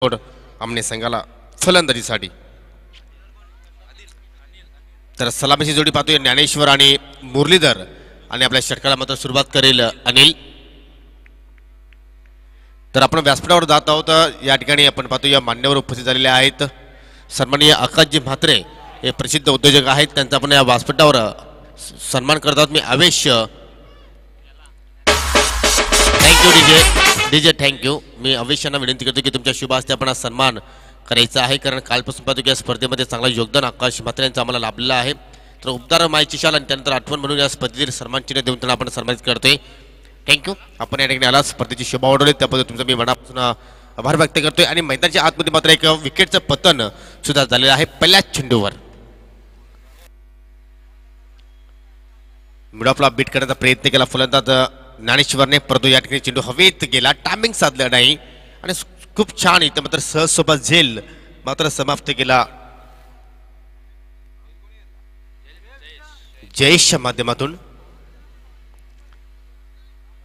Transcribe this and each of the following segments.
आमने संघाला फलंदाजीसाठी. तर सलामीची जोडी पाहतोय ज्ञानेश्वर आणि मुरलीधर आणि आपल्या षटकाला मात्र सुरुवात करेल अनिल. तर आपण व्यासपीठावर जात आहोत. या ठिकाणी आपण पाहतो या मान्यवर उपस्थित झालेले आहेत सन्माननीय आकाशजी म्हात्रे हे प्रसिद्ध उद्योजक आहेत. त्यांचा आपण या व्यासपीठावर सन्मान करत आहोत. मी आवेश थँक्यू डीजे थँक्यू. मी आवेश यांना विनंती करतो की तुमच्या शुभ हस्ते आपण सन्मान करायचा आहे, कारण कालपासून पाहतो की या स्पर्धेमध्ये चांगला योगदान आकाश म्हात्रे यांचं आम्हाला लाभलेलं आहे. तर उपदार मायची शाल आणि त्यानंतर आठवण म्हणून या स्पर्धेतील सन्मान चिन्ह देऊन त्यांना आपण सन्मानित करतोय. थँक्यू. आपण या ठिकाणी आला स्पर्धेची शोभा वाढवली त्याबद्दल तुमचा मी मनापासून आभार व्यक्त करतोय. आणि मैदानाच्या आतमध्ये मात्र एक विकेटचं पतन सुद्धा झालेलं आहे पहिल्याच चेंडूवर. मिडॉपला बीट करण्याचा प्रयत्न केला फलंदाज ज्ञानेश्वरने, परंतु या ठिकाणी चेंडू हवेत गेला, टायमिंग साधलं नाही आणि खूप छान इथं मात्र सहजसोबत झेल मात्र समाप्त केला जयेशच्या माध्यमातून.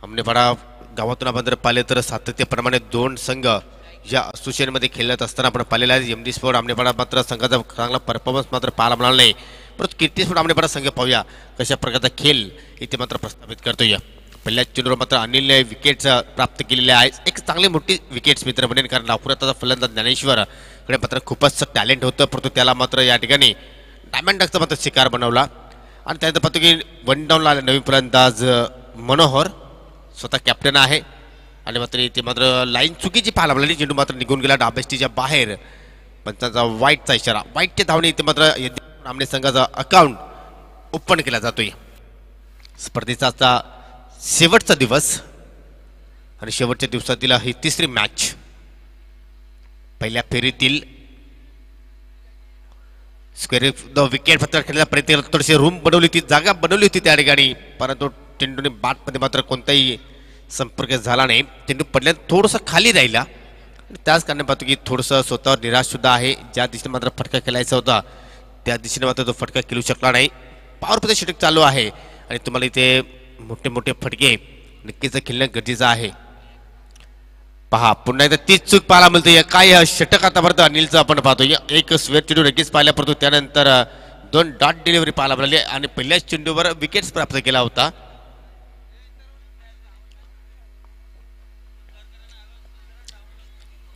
आमनेपाडा गावातून आपण जर पाहिले तर सातत्यप्रमाणे दोन संघ या असोसिएशनमध्ये खेळत असताना आपण पाहिलेला आहे. एमडी स्पोर्ट आमनेपाडा मात्र संघाचा चांगला परफॉर्मन्स मात्र पाहायला मिळाला नाही, परंतु कीर्ती स्पोर्ट आमनेपाडा संघ पाहूया कशा प्रकारचा खेळ इथे मात्र प्रस्थापित करतोय. पहिल्या चेंडूवर मात्र अनिलने विकेट्स प्राप्त केलेले आहेत. एक चांगली मोठी विकेट्स मित्र बनेल, कारण नागपुराचा फलंदाज ज्ञानेश्वर कडे मात्र खूपच टॅलेंट होतं, परंतु त्याला मात्र या ठिकाणी डायमंड डकचा मात्र शिकार बनवला. आणि त्यानंतर पाहतो की वन डाऊनला आले नवीन फलंदाज मनोहर, स्वतः कॅप्टन आहे आणि मात्र इथे मात्र लाईन चुकीची पाहायला मिळाली. चेंडू मात्र निघून गेला डाबेस्टीच्या बाहेर, पण त्यांचा वाईटचा इशारा. वाईटच्या धावणे इथे मात्र आमने संघाचा अकाउंट ओपन केला जातोय. स्पर्धेचा शेवटचा दिवस आणि शेवटच्या दिवसातील ही तिसरी मॅच. पहिल्या फेरीतील स्क्वेअर विकेट फक्त खेळण्याचा प्रयत्न केला, थोडीशी रूम बनवली होती, जागा बनवली होती त्या ठिकाणी, परंतु चेंडूने बॅटमध्ये मात्र कोणताही संपर्क झाला नाही. चेंडू पडल्यानं थोडंसं खाली राहिला. त्याच कारणाने पाहतो की थोडंसं स्वतःवर निराश सुद्धा आहे. ज्या दिशेने मात्र फटका खेळायचा होता त्या दिशेने मात्र तो फटका खेळू शकला नाही. पॉवरमध्ये षटक चालू आहे आणि तुम्हाला इथे मोठे मोठे फटके नक्कीच खेळणं गरजेचं आहे. पहा पुन्हा एकदा तीच चूक पाहायला मिळते. काय षटक आतापर्यंत अनिलचं आपण पाहतो. एक स्क्वेअर चेंडू नक्कीच पाहिला, परंतु त्यानंतर दोन डॉट डिलिव्हरी पाहायला मिळाली आणि पहिल्याच चेंडूवर विकेट्स प्राप्त केला होता.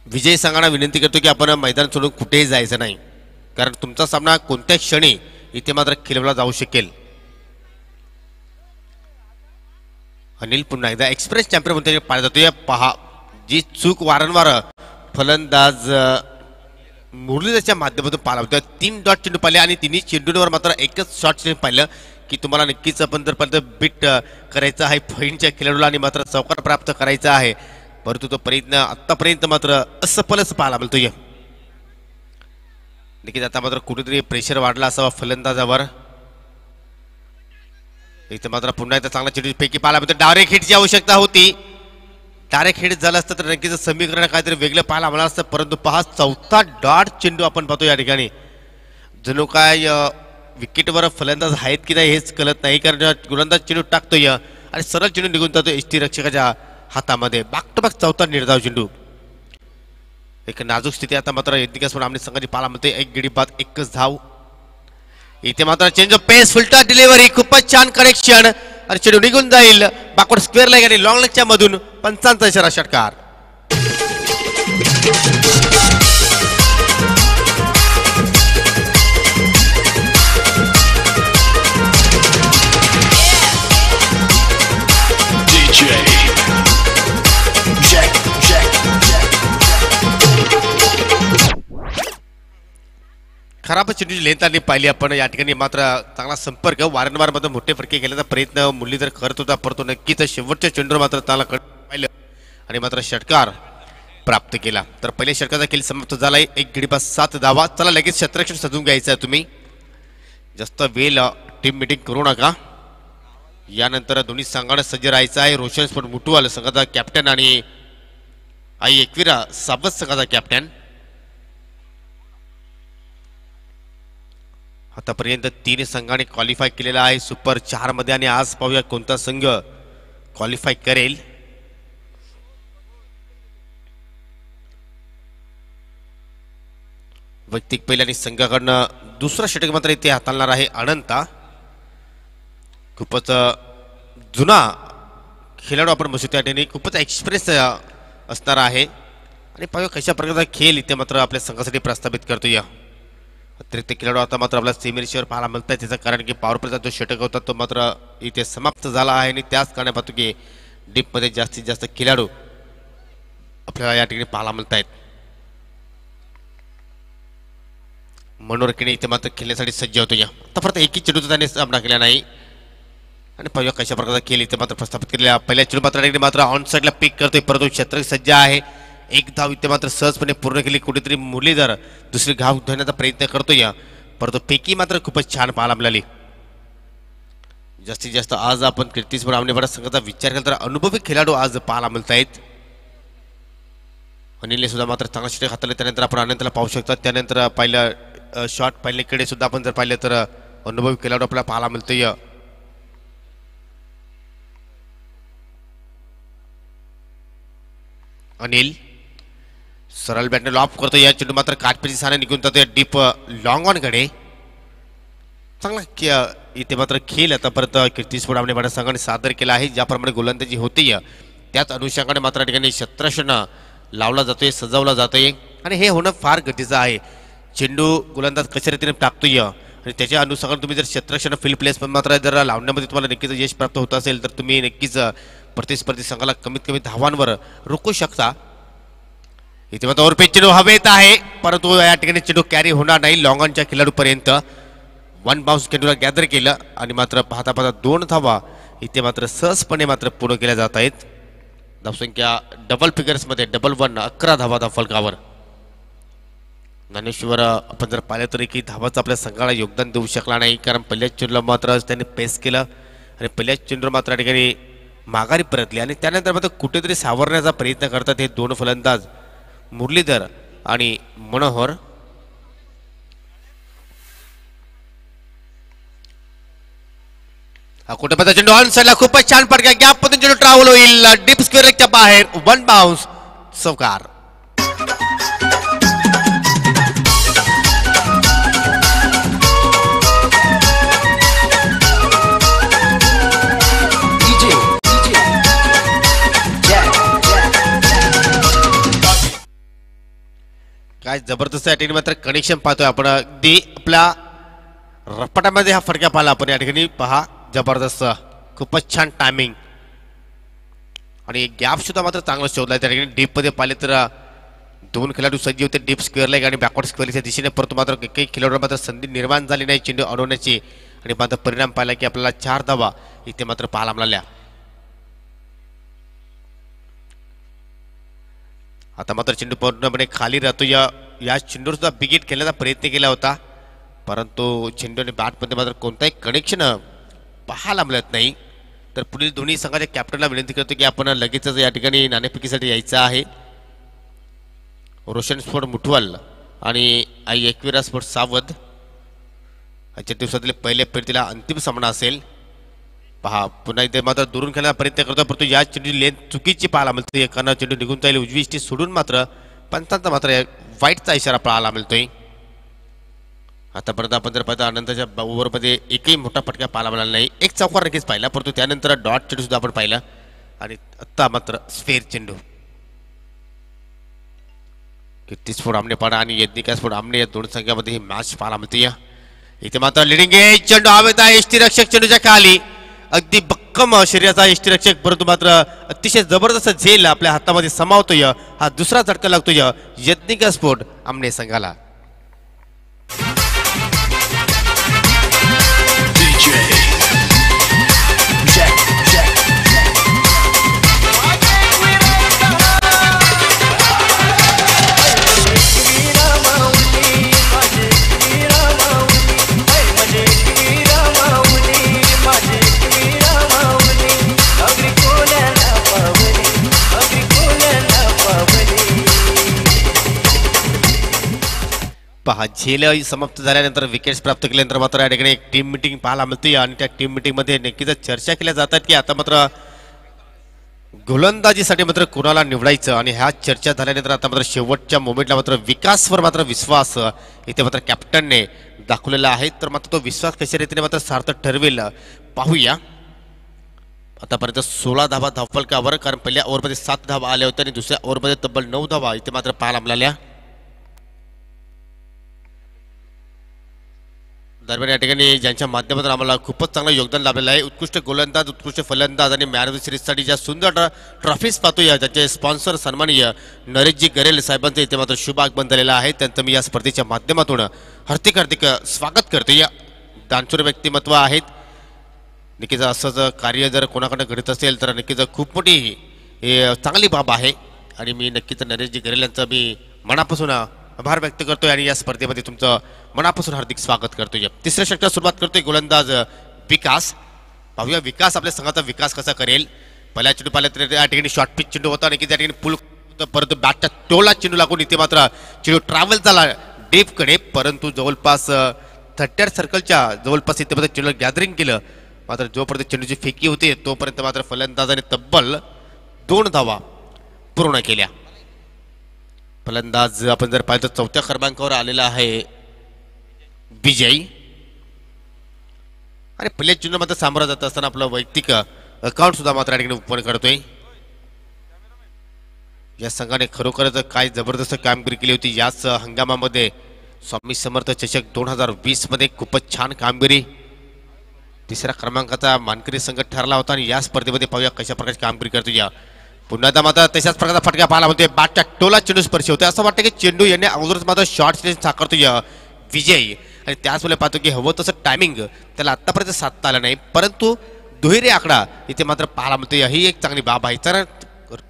विजय संघांना विनंती करतो की आपण मैदान सोडून कुठेही जायचं नाही, कारण तुमचा सामना कोणत्या क्षणी इथे मात्र खेळवला जाऊ शकेल. अनिल पुन्हा एकदा एक्सप्रेस चॅम्पियन म्हणून पाहिला जातो. पहा जी चूक वारंवार फलंदाज मुरलीधरच्या माध्यमातून पाहिला होता. 3 डॉट चेंडू पाहिले आणि तिन्ही चेंडूंवर मात्र एकच शॉट चेंडू पाहिलं की तुम्हाला नक्कीच आपण जर बीट करायचं आहे फैनच्या खेळाडूला आणि मात्र चौकार प्राप्त करायचा आहे, परंतु तो प्रयत्न आतापर्यंत मात्र असफलच पाहायला मिळतोय. नक्कीच आता मात्र कुठेतरी प्रेशर वाढला असावा फलंदाजावर. इथे मात्र पुन्हा एकदा चांगला चेंडू पैकी पाहायला मिळतो. डायरेक्ट हिटची आवश्यकता होती. डायरेक्ट हिट झालं असतं तर नक्कीच समीकरण काहीतरी वेगळं पाहायला मिळालं असतं, परंतु पहा चौथा डॉट चेंडू आपण पाहतो या ठिकाणी. जणू काय विकेटवर फलंदाज आहेत की नाही हेच कळत नाही, कारण गोलंदाज चेंडू टाकतोय आणि सरळ चेंडू निघून जातो एसटी रक्षकाच्या हातामध्ये. बॅक टू बॅक चौथा निर्धाव चेंडू. एक नाजूक स्थिती आता मात्र यज्ञिकास पण आमने संघाची पाहायला मिळते. एक गडी बाद एकच धाव. इथे मात्र change of pace, full toss delivery, खूपच छान कनेक्शन आणि चेंडू निघून जाईल बॅकवर्ड स्क्वेअर लेग आणि लॉंग लेगच्या मधून. पंचांचा इशारा षटकार. खराब चेंडूची लेंथ आणि पाहिली आपण या ठिकाणी. मात्र चांगला संपर्क वारंवार मात्र मोठे फटके खेळण्याचा प्रयत्न मुरलीधर करत होता, परंतु नक्कीच शेवटच्या चेंडूवर मात्र त्याला पाहिलं आणि मात्र षटकार प्राप्त केला. तर पहिल्या षटकाचा खेळ समाप्त झालाय. 1 गडी बाद 7 धावा. चला लगेच क्षेत्ररक्षण सजवून घ्यायचं आहे. तुम्ही जास्त वेळ टीम मीटिंग करू नका. यानंतर दोन्ही संघाने सज्ज राहायचं आहे. रोशन स्पोर्ट मुटुवाल संघाचा कॅप्टन आणि आई एकविरा सावत संघाचा कॅप्टन. आतापर्यंत 3 संघाने क्वालिफाय केलेला आहे सुपर 4 मध्ये आणि आज पाहूया कोणता संघ क्वालिफाय करेल. वैयक्तिक पहिल्या आणि संघाकडनं दुसरा षटक मात्र इथे हाताळणार आहे अनंता. खूपच जुना खेळाडू आपण बसू त्या ठिकाणी, खूपच एक्सपिरियन्स असणार आहे आणि पाहूया कशा प्रकारचा खेळ इथे मात्र आपल्या संघासाठी प्रस्थापित करतो. या अतिरिक्त खेळाडू आता मात्र आपल्या सीमेरेषेवर पाहायला मिळत आहे. त्याचं कारण की पॉवर प्लेचा जो षटक होता तो मात्र इथे समाप्त झाला आहे आणि त्याच कारणे पाहतो की डीपमध्ये जास्तीत जास्त खेळाडू आपल्याला या ठिकाणी पाहायला मिळत आहेत. मनोरकीने इथे मात्र खेळण्यासाठी सज्ज होतो. या आता फक्त एकही चेंडूचा त्याने सामना केला नाही आणि पाहूया कशा प्रकारचा खेळ इथे मात्र प्रस्थापित केलेला. पहिल्या चेंडू मात्र ऑन साईडला पिक करतोय, परंतु क्षेत्र सज्ज आहे. एक धाव इथे मात्र सहजपणे पूर्ण केली. कुठेतरी मुरलीधर दुसरी घाव धरण्याचा प्रयत्न करतोय, परंतु पेकी मात्र खूपच छान पाहायला मिळाली. जास्तीत जास्त आज आपण कीर्तिस्वर आमनेवाडा संघाचा विचार केला तर अनुभवी खेळाडू आज पाहायला मिळत आहेत. अनिलने सुद्धा मात्र चांगला षटक हाताळले. त्यानंतर आपण अनंतला पाहू शकता. त्यानंतर पहिलं शॉट पहिल्याकडे सुद्धा आपण जर पाहिलं तर अनुभवी खेळाडू आपल्याला पाहायला मिळतोय. अनिल सरळ बॅटने लॉप करतो. या चेंडू मात्र काटपेची साने निघून जातो डीप लॉंग ऑन कडे. चांगला इथे मात्र खेळ आतापर्यंत कीर्तिस्फोट आमनेवाडा संघाने सादर केला आहे. ज्याप्रमाणे गोलंदाजी होती त्याच अनुषंगाने मात्र ठिकाणी क्षेत्ररक्षण लावला जातोय, सजवला जातोय आणि हे होणं फार गरजेचं आहे. चेंडू गोलंदाज कशा रीतीने टाकतोय आणि त्याच्या अनुषंगाने तुम्ही जर क्षेत्ररक्षण फील्ड प्लेसमेंट मात्र जर लावण्यामध्ये तुम्हाला नक्कीच यश प्राप्त होत असेल तर तुम्ही नक्कीच प्रतिस्पर्धी संघाला कमीत कमी धावांवर रोखू शकता. इथे मात्र ओव्हरपेच चेंडू हवेत आहे, परंतु या ठिकाणी चेंडू कॅरी होणार नाही लॉंगॉनच्या खेळाडूपर्यंत. वन बाउन्स चेंडूला गॅदर केलं आणि मात्र पाहता पाहता 2 धावा इथे मात्र सहजपणे मात्र पूर्ण केल्या जात आहेत. धावसंख्या डबल फिगर्समध्ये 1-1 11 धावा धाव फलकावर. ज्ञानेश्वर आपण जर पाहिलं तर की धावाचं आपल्या संघाला योगदान देऊ शकला नाही, कारण पहिल्याच चेंडूला मात्र त्यांनी पेस केलं आणि पहिल्याच चेंडूला मात्र या ठिकाणी माघारी परतली आणि त्यानंतर मात्र कुठेतरी सावरण्याचा प्रयत्न करतात हे 2 फलंदाज मुरलीधर आणि मनोहर. हा कुठे चेंडू ऑन साईडला खूपच छान पडका गॅप मधून चेंडू ट्रॅव्हल होईल डीप स्क्वेअरच्या बाहेर. 1 बाउन्स सवकार. काय जबरदस्त या ठिकाणी मात्र कनेक्शन पाहतोय आपण. अगदी आपल्या रपाटामध्ये हा फडक्या पाहिला आपण या ठिकाणी. पहा जबरदस्त खूपच छान टायमिंग आणि गॅप सुद्धा मात्र चांगला शोधला त्या ठिकाणी. डीप मध्ये पाहिले तर 2 खेळाडू सज्ज होते डीप स्क्वेअर लेग आणि बॅकवर्ड स्क्वेअरच्या दिशेने, परंतु मात्र काही खेळाडू मात्र संधी निर्माण झाली नाही चेंडू अडवण्याची आणि मात्र परिणाम पाहिला की आपल्याला 4 धावा इथे मात्र पाहायला मिळाल्या. आता मात्र चेंडू पूर्णपणे खाली राहतो. या चेंडूवर सुद्धा बिगेट खेळण्याचा प्रयत्न केला होता, परंतु चेंडू आणि बॅटमध्ये मात्र कोणताही कनेक्शन पाहायला मिळत नाही. तर पुढील दोन्ही संघाच्या कॅप्टनला विनंती करतो की आपण लगेचच या ठिकाणी नाणेफेकीसाठी यायचं आहे. रोशन स्पोर्ट मुठवाल आणि आई एकविरा स्पोर्ट सावध आजच्या दिवसातले पहिले फेरीला अंतिम सामना असेल. पहा पुन्हा इथे मात्र दुरून खेळण्याचा प्रयत्न करतो, परंतु या चेंडू लेंथ चुकीची पाहायला मिळते. एकानं चेंडू निघून जाईल उजवी इष्टी सोडून मात्र पंचांचा मात्र वाईटचा इशारा पाहायला मिळतोय. आतापर्यंत आपण जर पाहता अनंतच्या ओव्हरमध्ये एकही मोठा फटका पाहायला मिळाला नाही. एक चौकार नक्कीच पाहिला, परंतु त्यानंतर डॉट चेंडू सुद्धा आपण पाहिला आणि आता मात्र स्फेअर चेंडू. कीर्तिस्फोट आमनेपाडा आणि यज्ञिकास्फोट आमने या 2 संघामध्ये ही मॅच पाहायला मिळते. इथे मात्र लिडिंग एज चेंडू हवेत आहे यष्टीरक्षक चेंडूच्या खाली. अगदी भक्कम शरीराचा यष्टीरक्षक, परंतु मात्र अतिशय जबरदस्त झेल आपल्या हातामध्ये समावतोय. हा दुसरा झटका लागतोय यज्ञिकास्फोट आमने संघाला. पहा झेल समाप्त झाल्यानंतर विकेट्स प्राप्त केल्यानंतर मात्र या ठिकाणी एक टीम मिटिंग पाहायला मिळते आणि त्या टीम मिटिंगमध्ये नक्कीच चर्चा केल्या जातात की आता मात्र गोलंदाजीसाठी मात्र कोणाला निवडायचं आणि ह्या चर्चा झाल्यानंतर आता मात्र शेवटच्या मोमेंटला मात्र विकासवर मात्र विश्वास इथे मात्र कॅप्टनने दाखवलेला आहे. तर मात्र तो विश्वास कशा रीतीने मात्र सार्थक ठरवेल पाहूया. आतापर्यंत 16 धावा धावफलकावर, कारण पहिल्या ओव्हरमध्ये 7 धावा आल्या होत्या आणि दुसऱ्या ओव्हरमध्ये तब्बल 9 धावा इथे मात्र पाहायला मिळाल्या. दरम्यान या ठिकाणी ज्यांच्या माध्यमातून आम्हाला खूपच चांगलं योगदान लाभलेलं आहे, उत्कृष्ट गोलंदाज, उत्कृष्ट फलंदाज आणि मॅन ऑफ द सिरीजसाठी ज्या सुंदर ट्रॉफीज पाहतोय, ज्याचे स्पॉन्सर सन्माननीय नरेशजी गरेल साहेबांचं इथे मात्र शुभ आगमन झालेलं आहे. त्यांचं मी या स्पर्धेच्या माध्यमातून हार्दिक हार्दिक स्वागत करतो. या दानशूर व्यक्तिमत्व आहेत. नक्कीच असंच कार्य जर कोणाकडे घडत असेल तर नक्कीच खूप मोठी चांगली बाब आहे आणि मी नक्कीच नरेशजी गरेल यांचं मी मनापासून आभार व्यक्त करतोय आणि या स्पर्धेमध्ये तुमचं मनापासून हार्दिक स्वागत करतोय. तिसऱ्या षटकाला सुरुवात करतोय गोलंदाज विकास. पाहूया विकास आपल्या संघाचा विकास कसा करेल. पहिल्या चेंडू पाहिला तर या ठिकाणी शॉर्ट पिच चेंडू होता आणि त्या ठिकाणी पुल परंतु बॅटच्या टोला चेंडू लागून इथे मात्र चेंडू ट्रॅव्हल झाला डीपकडे, परंतु जवळपास 30 सर्कलच्या जवळपास इथे मात्र चेंडू गॅदरिंग केलं. मात्र जोपर्यंत चेंडूची फेकी होती तोपर्यंत मात्र फलंदाजाने तब्बल 2 धावा पूर्ण केल्या. फलंदाज आपण जर पाहिलं तर 4थ्या क्रमांकावर आलेला आहे विजय आणि पहिल्या चेंडू मात्र सामोरं जात असताना आपलं वैयक्तिक अकाउंट सुद्धा मात्र या ठिकाणी ओपन करतोय. या संघाने खरोखरच काय जबरदस्त कामगिरी केली होती याच हंगामामध्ये. स्वामी समर्थ चषक 2020 मध्ये खूपच छान कामगिरी, 3ऱ्या क्रमांकाचा मानकरी संघ ठरला होता आणि या स्पर्धेमध्ये पाहूया कशा प्रकारची कामगिरी करतो. या पुन्हा एकदा मात्र तशाच प्रकारचा फटका पाहायला म्हणतोय. बॅटच्या टोला चेंडू स्पर्श होते. असं वाटतं की चेंडू याने अगोदरच मात्र शॉर्ट साकारतोय विजय आणि त्याच वेळेला पाहतो की हवं तसं टायमिंग त्याला आतापर्यंत साधता आलं नाही, परंतु दुहेरी आकडा इथे मात्र पाहायला म्हणतोय. ही एक चांगली बाब आहे. तर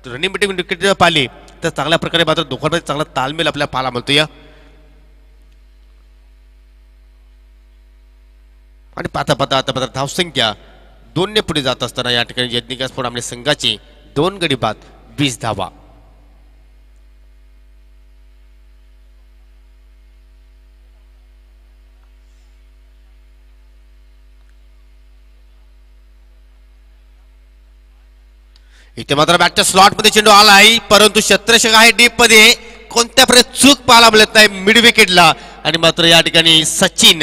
रनिंग बिटिंग विकेट जर पाहिली तर चांगल्या प्रकारे मात्र दोघांमध्ये चांगला तालमेल आपल्याला पाहायला म्हणतोय. आणि पाहता पाहता आता मात्र धावसंख्या 2 पुढे जात असताना या ठिकाणी यज्ञिका स्फोट आपल्या संघाची 2 गडी बाद 20 धावा. इथे मात्र बॅटच्या स्लॉट मध्ये चेंडू आला आहे, परंतु क्षेत्ररक्षक आहे डीप मध्ये, कोणत्या प्रकारे चूक पाहायला मिळत नाही मिड विकेटला आणि मात्र या ठिकाणी सचिन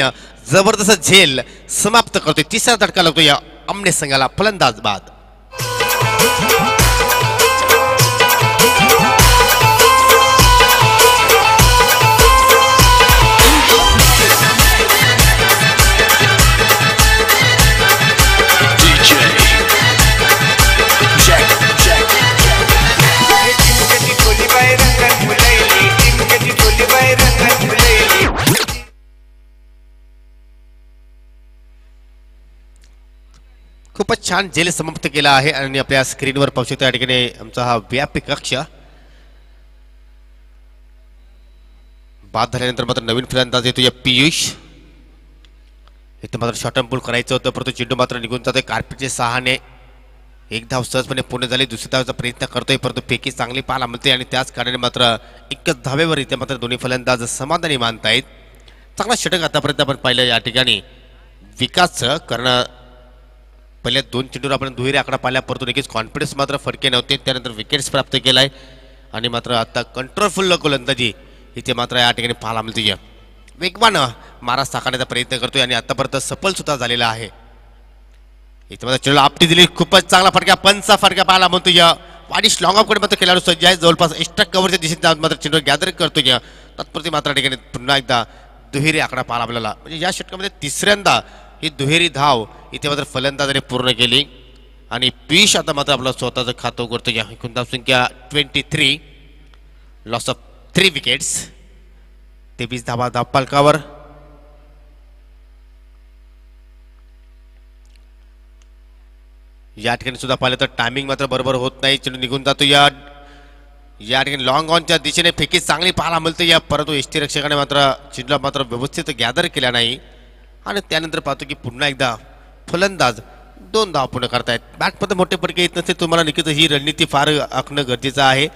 जबरदस्त झेल समाप्त करतोय. 3रा धडका लागतो या आमने संघाला फलंदाज बाद. खूपच छान झेल समाप्त केला आहे आणि आपल्या स्क्रीनवर पाहू शकता या ठिकाणी आमचा हा व्यापी कक्ष बाद झाल्यानंतर मात्र नवीन फलंदाज येतो या पियुष. इथे मात्र शॉर्ट पूल करायचं होतं, परंतु चेंडू मात्र निघून जातोय कार्पेटच्या सहाने. 1 धाव सहजपणे पूर्ण झाली. 2री धावाचा प्रयत्न करतोय, परंतु फेकी चांगली पाहायला मिळते आणि त्याच कारणाने मात्र 1च धावेवर इथे मात्र दोन्ही फलंदाज समाधानी मानतायत. चांगला षटक आतापर्यंत आपण पाहिलं या ठिकाणी विकासचं, कारण पहिल्या 2 चेंडूवर आपण दुहेरी आकडा पाहिला, परंतु नक्कीच कॉन्फिडन्स मात्र फटके नव्हते. त्यानंतर विकेट्स प्राप्त केलाय आणि मात्र आता कंट्रोलफुल गोलंदाजी इथे मात्र या ठिकाणी पाहायला मिळते. वेगवान मारा साकारण्याचा प्रयत्न करतोय आणि आतापर्यंत सफल सुद्धा झालेला आहे. इथे मात्र चेंडूला आपटी दिली, खूपच चांगला फटका, पंचा फटका पाहायला म्हणतो. या वाडिश लॉंग ऑफ कडे मात्र खेळाडू सज्ज आहे, जवळपास एक्स्ट्रा कव्हरच्या दिशेने मात्र चेंडू गॅदर करतोय. तत्पुरती मात्र ठिकाणी पुन्हा एकदा दुहेरी आकडा पाहायला आपल्याला, म्हणजे या षटकामध्ये 3ऱ्यांदा ही दुहेरी धाव इथे मात्र फलंदाजाने पूर्ण केली आणि पियुष आता मात्र आपलं स्वतःचं खातं उघडतो. या एकूण धावसंख्या 23, लॉस ऑफ 3 विकेट्स, 23 धावा धावफलकावर. या ठिकाणी सुद्धा पाहिलं तर टायमिंग मात्र बरोबर होत नाही, चेंडू निघून जातो. या ठिकाणी लॉंग ऑनच्या दिशेने फेकी चांगली पाहायला मिळते या, परंतु यष्टीरक्षकाने मात्र चेंडूला मात्र व्यवस्थित गॅदर केला नाही आणि त्यानंतर पाहतो की पुन्हा एकदा फलंदाज 2 धावा पूर्ण करतायत. बॅटमध्ये मोठे फटके येत नसते, तुम्हाला नक्कीच ही रणनीती फार आखणं गरजेचं आहे.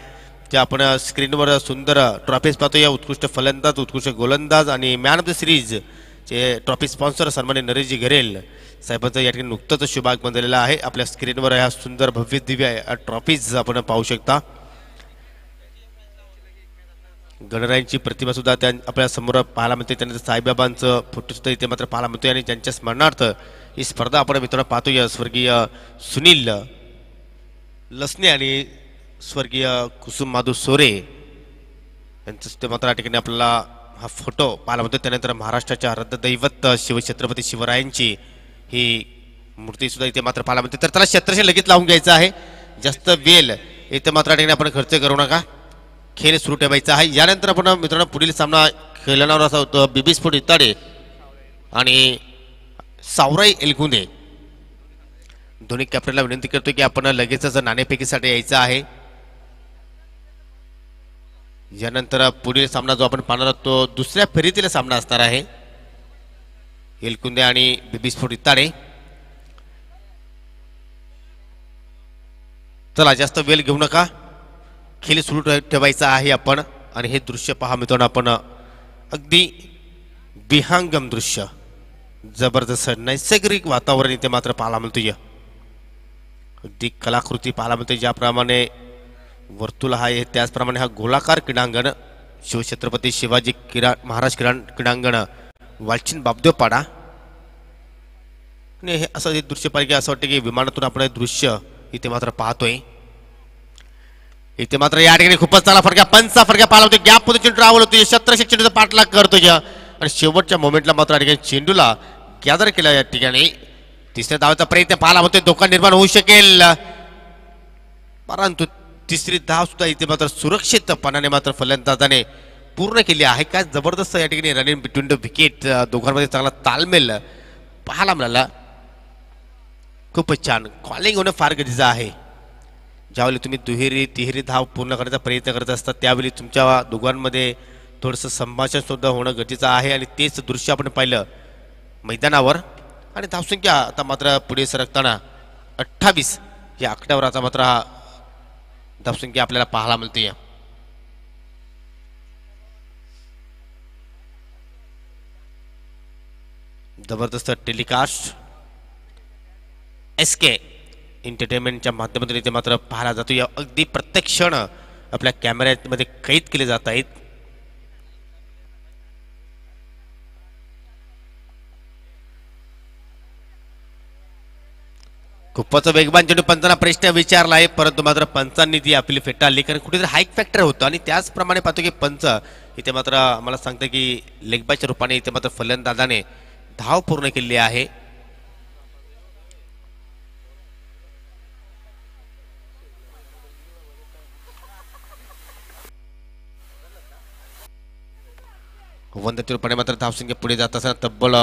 जे आपण स्क्रीनवर सुंदर ट्रॉफीज पाहतो, या उत्कृष्ट फलंदाज, उत्कृष्ट गोलंदाज आणि मॅन ऑफ द सिरीज चे ट्रॉफी स्पॉन्सर सन्माननीय नरेशजी घरेल साहेबांचं या ठिकाणी नुकतंच शुभागमन झालेलं आहे. आपल्या स्क्रीनवर ह्या सुंदर भव्य दिव्य ट्रॉफीज आपण पाहू शकता. गणरायांची प्रतिमा सुद्धा त्या आपल्या समोर पाहायला मिळते. त्यानंतर साईबाबांचं फोटो सुद्धा इथे मात्र पाहायला मिळतोय आणि त्यांच्या स्मरणार्थ ही स्पर्धा आपण मित्रांनो पाहतोय. स्वर्गीय सुनील लसणे आणि स्वर्गीय कुसुम माधू सोरे यांचं सुद्धा मात्र या ठिकाणी आपल्याला हा फोटो पाहायला मिळतो. त्यानंतर महाराष्ट्राच्या रथदैवत शिवछत्रपती शिवरायांची ही मूर्ती सुद्धा इथे मात्र पाहायला मिळते. तर त्याला छत्रशी लगेच लावून घ्यायचं आहे. जास्त वेळ इथे मात्र या ठिकाणी आपण खर्च करू नका. खेळ सुरू ठेवायचा आहे. यानंतर आपण मित्रांनो पुढील सामना खेळणार असा होतो बीबी स्पोर्ट इताडे आणि सावराई एलगुंदे. दोन्ही कॅप्टनला विनंती करतो की आपण लगेचच नाणेफेकीसाठी यायचं आहे. यानंतर पुढील सामना जो आपण पाहणार आहोत तो दुसऱ्या फेरीतील सामना असणार आहे एलकुंदे आणि बीबी स्पोर्ट इताडे. चला जास्त वेळ घेऊ नका. खेळ सुरू ठेवायचा आहे आपण. आणि हे दृश्य पहा मित्रांनो आपण अगदी विहंगम दृश्य जबरदस्त नैसर्गिक वातावरण इथे मात्र पाहायला मिळतोय. अगदी कलाकृती पाहायला मिळते. ज्याप्रमाणे वर्तुळ आहे त्याचप्रमाणे हा गोलाकार क्रीडांगण शिवछत्रपती शिवाजी महाराज क्रीडांगण वालचिन बाबदेवपाडा. आणि हे असं हे दृश्य पाहिजे असं वाटतं की विमानातून आपण हे दृश्य इथे मात्र पाहतोय. इथे मात्र या ठिकाणी खूपच चांगला फडक्या पंचा फडक्या पाहायला होतो. गॅप मध्ये चेंडू रावल होतो. शत्रक्षक चेंडूचा पाठलाग करतोय आणि शेवटच्या मोमेंटला मात्र या ठिकाणी चेंडूला गॅदर केला. या ठिकाणी तिसऱ्या धावाचा प्रयत्न पाहायला होतोय. धोका निर्माण होऊ शकेल परंतु तिसरी धाव सुद्धा इथे मात्र सुरक्षितपणाने मात्र फलंदाजाने पूर्ण केली आहे. काय जबरदस्त या ठिकाणी रनिंग बिटवीन द विकेट दोघांमध्ये चांगला तालमेल पाहायला मिळाला. खूपच छान. कॉलिंग होणं फार गरजेचं आहे. ज्यावेळी तुम्ही दुहेरी तिहेरी धाव पूर्ण करण्याचा प्रयत्न करत असता त्यावेळी तुमच्या दोघांमध्ये थोडंसं संभाषण सुद्धा होणं गरजेचं आहे. आणि तेच दृश्य आपण पाहिलं मैदानावर. आणि धावसंख्या आता मात्र पुढे सरकताना 28 या आकड्यावर आता मात्र हा धावसंख्या आपल्याला पाहायला मिळते. जबरदस्त टेलिकास्ट SK एंटरटेनमेंटच्या माध्यमातून इथे मात्र पाहायला जातो. या अगदी प्रत्येक क्षण आपल्या कॅमेऱ्यामध्ये कैद केले जात आहेत. खूपच वेगवान चेंडू पंचांना प्रश्न विचारला आहे परंतु मात्र पंचांनी ती आपली फेटाळली. कारण कुठेतरी हाईक फॅक्टर होतं आणि त्याचप्रमाणे पाहतो की पंच इथे मात्र आम्हाला सांगतं की लेगबायच्या रूपाने इथे मात्र फलंदाजाने धाव पूर्ण केली आहे. वंदती रूपाने मात्र धावसंख्या पुढे जात असताना तब्बल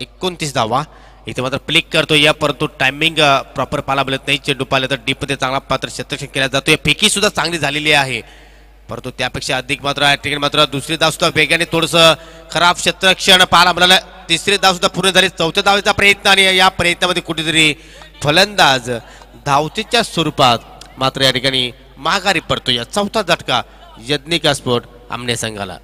29 धावा इथे मात्र प्लिक करतो. या परंतु टायमिंग प्रॉपर पाहायला मिळत नाही. चेंडू पाहिलं तर डीप मध्ये चांगला पात्र शतरक्षण केला जातो. फेकी सुद्धा चांगली झालेली आहे परंतु त्यापेक्षा अधिक मात्र या ठिकाणी मात्र दुसरी धाव सुद्धा वेगाने थोडंसं खराब शतरक्षण पाहायला मिळालं. तिसरी धाव सुद्धा पूर्ण झाली. चौथ्या धावेचा प्रयत्न आणि या प्रयत्नामध्ये कुठेतरी फलंदाज धावतीच्या स्वरूपात मात्र या ठिकाणी माघारी पडतो. या चौथा झटका यज्ञिका स्पोर्ट आमने संघाला.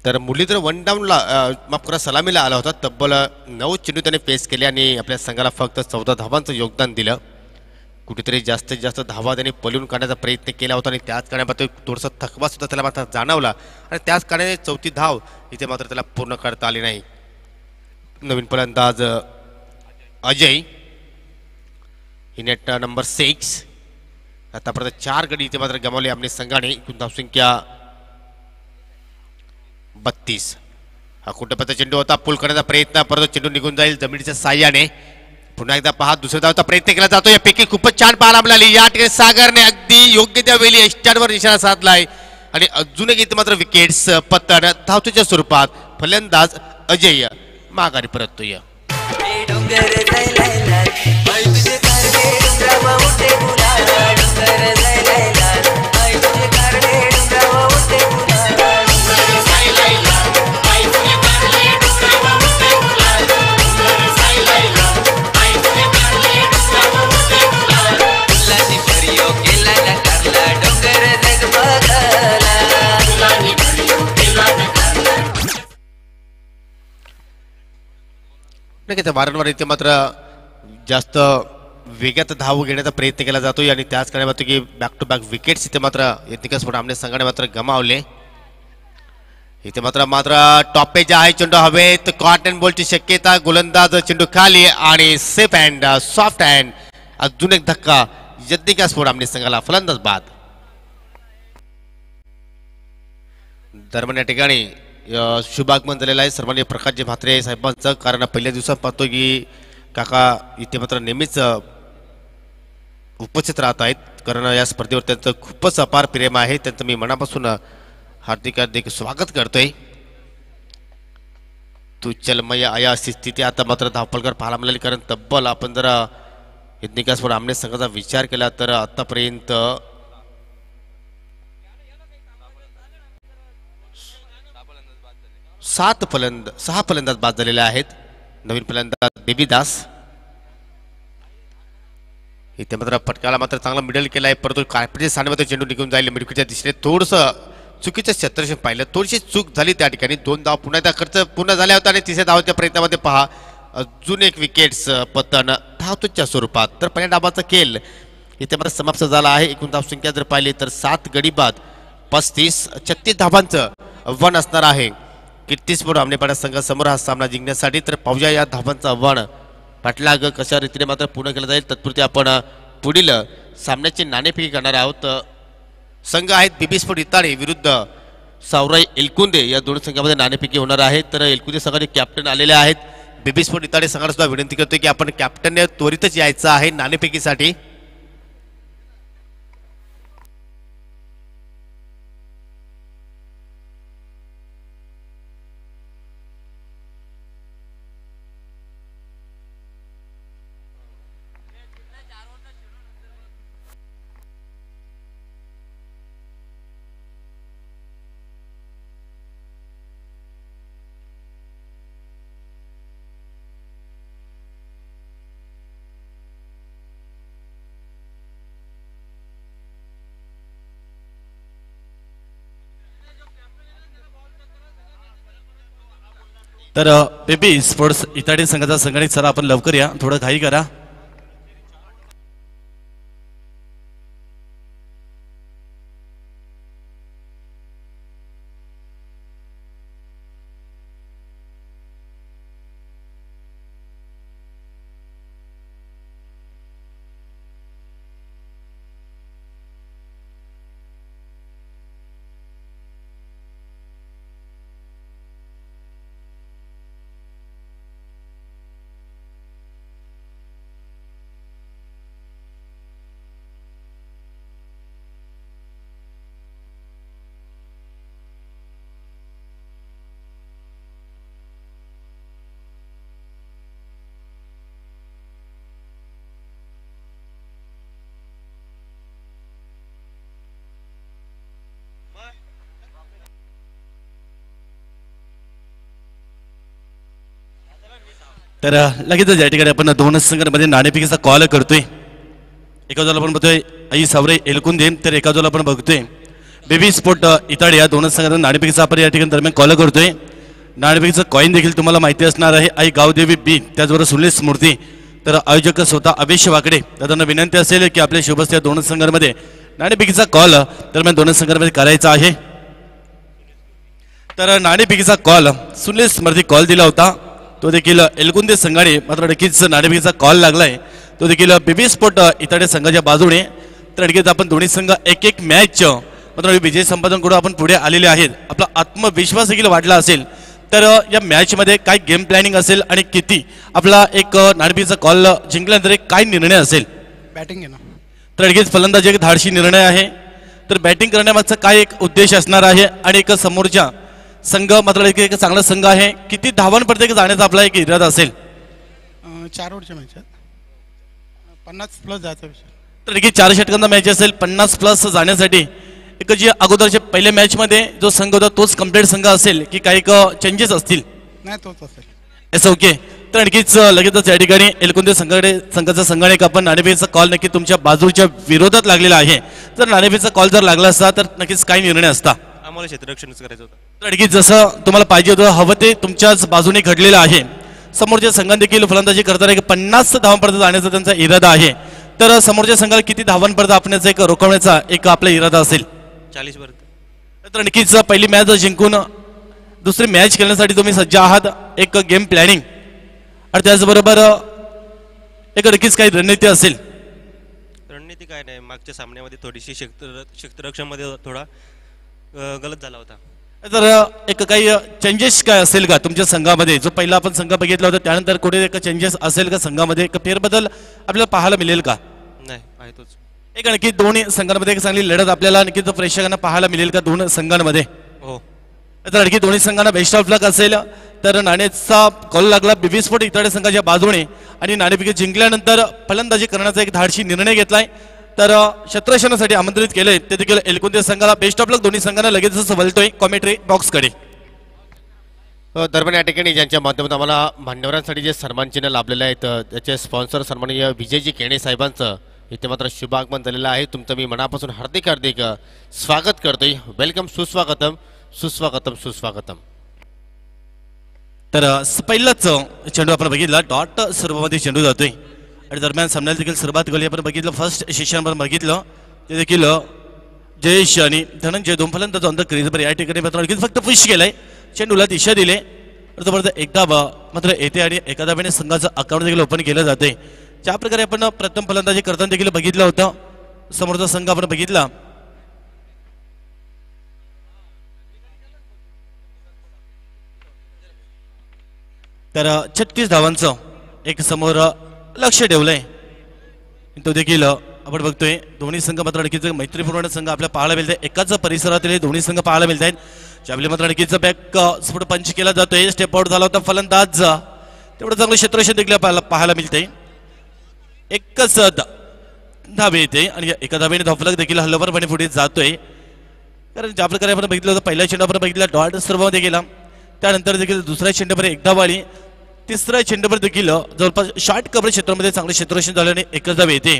तर मुरलीधर वन डाऊनला माफ करा सलामीला आला होता. तब्बल 9 चेंडू त्याने फेस केले आणि आपल्या संघाला फक्त 14 धावांचं योगदान दिलं. कुठेतरी जास्तीत जास्त धावा त्याने पळून काढण्याचा प्रयत्न केला होता आणि त्याच कारणामध्ये थोडासा थकवा सुद्धा त्याला मात्र जाणवला आणि त्याच कारणाने चौथी धाव इथे मात्र त्याला पूर्ण करता आली नाही. नवीन फलंदाज अजय ही नेट नंबर 6 आतापर्यंत 4 गडी इथे मात्र गमावले आपल्या संघाने. एकूण धावसंख्या 32. हा कुठेपर्यंत चेंडू होता. पूल करण्याचा प्रयत्न परत चेंडू निघून जाईल जमिनीच्या साह्याने. पुन्हा एकदा पहा दुसऱ्या धावचा प्रयत्न केला जातो. यापैकी खूपच छान पाहायला मिळाली. या ठिकाणी सागरने अगदी योग्य त्या वेळी एस्टारवर निशाणा साधलाय आणि अजून एक इथे मात्र विकेट्स पत्तन धावतीच्या स्वरूपात फलंदाज अजय माघारी परततोय. नक्कीच वारंवार इथे मात्र जास्त वेगात धाव घेण्याचा प्रयत्न केला जातो आणि त्याच कारणाने मात्र की बॅक टू बॅक विकेट्स इथे मात्र एथिकल स्पोर्ट आमने संघाने मात्र गमावले. इथे मात्र टॉप जे आहे चेंडू हवेत कॉट अँड बॉलची शक्यता गोलंदाज चेंडू खाली आणि सेफ अँड सॉफ्ट अँड अजून एक धक्का एथिकल स्पोर्ट आमने संघाला फलंदाज बाद. दरम्यान या ठिकाणी शुभागमन झालेलं आहे सर्वांनी प्रकाशजी म्हात्रे साहेबांचं. कारण पहिल्या दिवसात पाहतो की काका इथे मात्र नेहमीच उपस्थित राहत आहेत कारण या स्पर्धेवर त्यांचं खूपच अपार प्रेम आहे. त्यांचं मी मनापासून हार्दिक हार्दिक स्वागत करतोय. तू चलमय आया अशी स्थिती आता मात्र धावपलकर पाहायला मिळाली कारण तब्बल आपण जर एथिकल आमने संघाचा विचार केला तर आतापर्यंत 6 फलंदाज बाद झालेले आहेत. नवीन फलंदाज बेबीदास. इथे मात्र फटकाला मात्र चांगला मिडल केला आहे परंतु कार्पेटच्या साडीमध्ये चेंडू निघून जाईल मिडविकेटच्या दिशेने. थोडंसं चुकीचं क्षेत्ररक्षण पाहिलं थोडीशी चूक झाली त्या ठिकाणी. 2 धाव पुन्हा त्या खर्च पूर्ण झाल्या होता आणि तिसऱ्या धावाच्या प्रयत्नामध्ये पहा अजून एक विकेट्स पतन धावतोच्या स्वरूपात. तर पहिल्या डावाचा खेळ इथे मात्र समाप्त झाला आहे. एकूण धावसंख्या जर पाहिली तर 7 गडी बाद 35 धावांचं आव्हान असणार आहे कीर्तिस्पोर्ट आमनेपाडा संघासमोर हा सामना जिंकण्यासाठी. तर पाहूया या धावांचं आव्हान पाठलाग कशा रीतीने मात्र पूर्ण केलं जाईल. तत्पुरती आपण पुढील सामन्याची नाणेफेकी करणार आहोत. संघ आहेत बीबी स्पोर्ट इताडे विरुद्ध सावराई एलकुंदे या दोन संघामध्ये नाणेफेकी होणार आहे. तर एलकुंदे संघाचे कॅप्टन आलेले आहेत. बीबी स्पोर्ट इताडे संघाला सुद्धा विनंती करतोय की आपण कॅप्टनने त्वरितच यायचं आहे नाणेफेकीसाठी. तर बेबी स्पोर्ट्स इताडी संघाचा संघटित सर आपण लवकर या थोडं घाई करा. तर लगेचच या ठिकाणी आपण दोन संघांमध्ये नाणेफेकीचा कॉल करतोय. एका बाजूला आपण बघतोय आई सावरे एलकुंदे तर एका बाजूला आपण बघतोय बेबी स्पोर्ट इताडी या दोन संघांना नाणेफेकीचा आपण या ठिकाणी दरम्यान कॉल करतोय. नाणेफेकीचं कॉईन देखील तुम्हाला माहिती असणार आहे. आई गावदेवी बी त्याचबरोबर सुनील स्मृती. तर आयोजक स्वतः अवेश वाकडे दादांना विनंती असेल की आपल्या शुभस्थ या दोन संघांमध्ये नाणेफेकीचा कॉल दरम्यान दोन संघांमध्ये करायचा आहे. तर नाणेफेकीचा कॉल सुनील स्मृती कॉल दिला होता तो देखील एलकुंदे संघाने मात्र नक्कीच नाणेफेकीचा कॉल लागलाय तो देखील बेबी स्पोर्ट इताडे संघाच्या बाजूने. तर नक्कीच आपण दोन्ही संघ एक एक मॅच मात्र विजय संपादन करून आपण पुढे आलेले आहेत. आपला आत्मविश्वास देखील वाढला असेल. तर या मॅचमध्ये काय गेम प्लॅनिंग असेल आणि किती आपला एक नाणेफेकीचा कॉल जिंकल्यानंतर काय निर्णय असेल. बॅटिंग आहे ना. तर नक्कीच फलंदाजी एक धाडशी निर्णय आहे. तर बॅटिंग करण्यामागचा काय एक उद्देश असणार आहे आणि एक समोरच्या संघ मात्र एक चांगला संघ आहे. किती धावांपर्यंत जाण्याचा आपला एक इरादा असेल. 4 ओव्हरच्या मॅच 50+ जायचा विषय. तर देखील 4 षटकांचा मॅच असेल 50+ जाण्यासाठी एक जी अगोदरच्या पहिल्या मॅचमध्ये जो संघ होता तोच कम्प्लीट संघ असेल की काही चेंजेस असतील. नाही तोच असेल. असं ओके. तर नक्कीच लगेचच या ठिकाणी एलकुंदे संघाचा संघाने आपण नाणेफेकीचा कॉल नक्की तुमच्या बाजूच्या विरोधात लागलेला आहे. जर नाणेफेकीचा कॉल जर लागला असता तर नक्कीच काय निर्णय असता. आम्हाला क्षेत्ररक्षणच करायचं होतं. तर नक्कीच जसं तुम्हाला पाहिजे होतं हवं ते तुमच्याच बाजूने घडलेलं आहे. समोरच्या संघाने देखील फलंदाजी करताना एक 50 धावांपर्यंत जाण्याचा त्यांचा इरादा आहे. तर समोरच्या संघाला किती धावांपर्यंत आपण्याचा एक रोखण्याचा एक आपला इरादा असेल? 40 पर्यंत. तर नक्कीच पहिली मॅच जिंकून दुसरी मॅच खेळण्यासाठी तुम्ही सज्ज आहात. एक गेम प्लॅनिंग आणि त्याचबरोबर एक नक्कीच काही रणनीती असेल. रणनीती काय नाही, मागच्या सामन्यामध्ये थोडीशी क्षेत्ररक्षणामध्ये थोडा गलत झाला होता. तर एक काही चेंजेस काय असेल का तुमच्या संघामध्ये? जो पहिला आपण संघ बघितला होता त्यानंतर कुठे एक चेंजेस असेल का संघामध्ये? एक फेरबदल आपल्याला पाहायला मिळेल का? नाही आहे तोच. एक नक्की दोन्ही संघांमध्ये एक चांगली लढत आपल्याला नक्कीच प्रेक्षकांना पाहायला मिळेल का दोन संघांमध्ये? हो. तर आणखी दोन्ही संघांना बेस्ट ऑफ लक असेल. तर नाणेचा कॉल लागला बीबी स्पोर्ट इताडे संघाच्या बाजूने आणि नाणेफेक जिंकल्यानंतर फलंदाजी करण्याचा एक धाडसी निर्णय घेतलाय. तर क्षेत्ररक्षणासाठी आमंत्रित केलंय ते देखील एलकुंदे संघाला बेस्ट ऑफ लक. दोन्ही संघांना लगेचच वळतोय कॉमेंट्री बॉक्सकडे. दरम्यान या ठिकाणी ज्यांच्या माध्यमातून आम्हाला मान्यवरांसाठी जे सन्मान चिन्ह लाभलेले आहेत त्याचे स्पॉन्सर सन्माननीय विजयजी केणे साहेबांचं इथे मात्र शुभागमन झालेलं आहे. तुमचं मी मनापासून हार्दिक हार्दिक स्वागत करतोय. वेलकम, सुस्वागतम सुस्वागतम सुस्वागतम. तर पहिलाच चेंडू आपण बघितला डॉट सर्वमध्ये चेंडू जातोय आणि दरम्यान सामन्याला देखील सर्वात गोली आपण बघितलं. फर्स्ट सेशन आपण बघितलं ते देखील जयेश आणि धनंजय दोन फलंदाज ऑन द क्रीजवर या ठिकाणी मात्र आणखी फक्त पुश केलंय. चेंडूला दिशा दिले तर एकदा मात्र येते आणि एका धावेने संघाचं अकाउंट देखील ओपन केलं जाते. ज्या प्रकारे आपण प्रथम फलंदाजी करताना देखील बघितलं होतं समोरचा संघ आपण बघितला. तर 36 धावांचं एक समोर लक्ष ठेवलंय. तो देखील आपण बघतोय दोन्ही संघ मात्र आणखीच मैत्रीपूर्ण संघ आपल्याला पाहायला मिळत आहे. एकाच परिसरातील दोन्ही संघ पाहायला मिळत आहेत. ज्यावेळी मात्र आणखीच बॅक स्फोट पंच केला जातोय. स्टेप आउट झाला होता फलंदाज. तेवढं चांगलं क्षेत्ररक्षण देखील पाहायला मिळतंय. एकच धाबे येते आणि एका धाबेने धावफलक देखील हल्लोवरपणे पुढे जातोय. कारण ज्या प्रकारे आपण बघितलं होतं पहिल्या चेंडू आपण बघितला डॉट सर्वमध्ये गेला. त्यानंतर देखील दुसऱ्या चेंडूवर एकदा वाळी. तिसऱ्या चेंडूवर देखील जवळपास शॉर्ट कव्हर क्षेत्रामध्ये चांगले क्षेत्ररक्षण झाल्याने एकच धाव येते.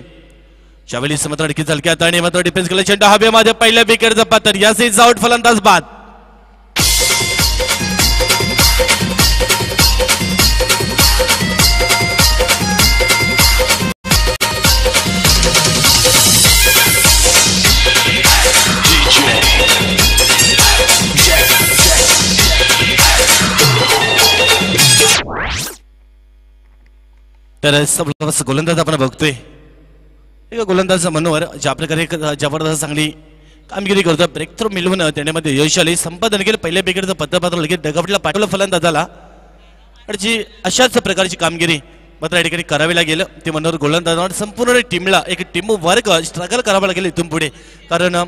ज्यावेळी मात्र आणखी झलक्यात आणि मात्र डिफेन्स केला चेंडू हवेमध्ये पहिल्या विकेटचा पात्र याच आउट फलंदाज बाद. तर गोलंदाज आपण बघतोय एक गोलंदाज मनोहर ज्या प्रकारे एक जबरदस्त चांगली कामगिरी करतो. ब्रेक थ्रू मिळवून त्यामध्ये यश आले. संपादन केलं पहिल्या विकेटचं पत्रपात्र लगेच डगआउटला पाठवलं फलंदाजाला आणि जी अशाच प्रकारची कामगिरी मात्र या ठिकाणी करावी लागेल. ते मनोहर गोलंदाजावर संपूर्ण टीमला एक टीम वर्क स्ट्रगल करावं लागेल इथून पुढे. कारण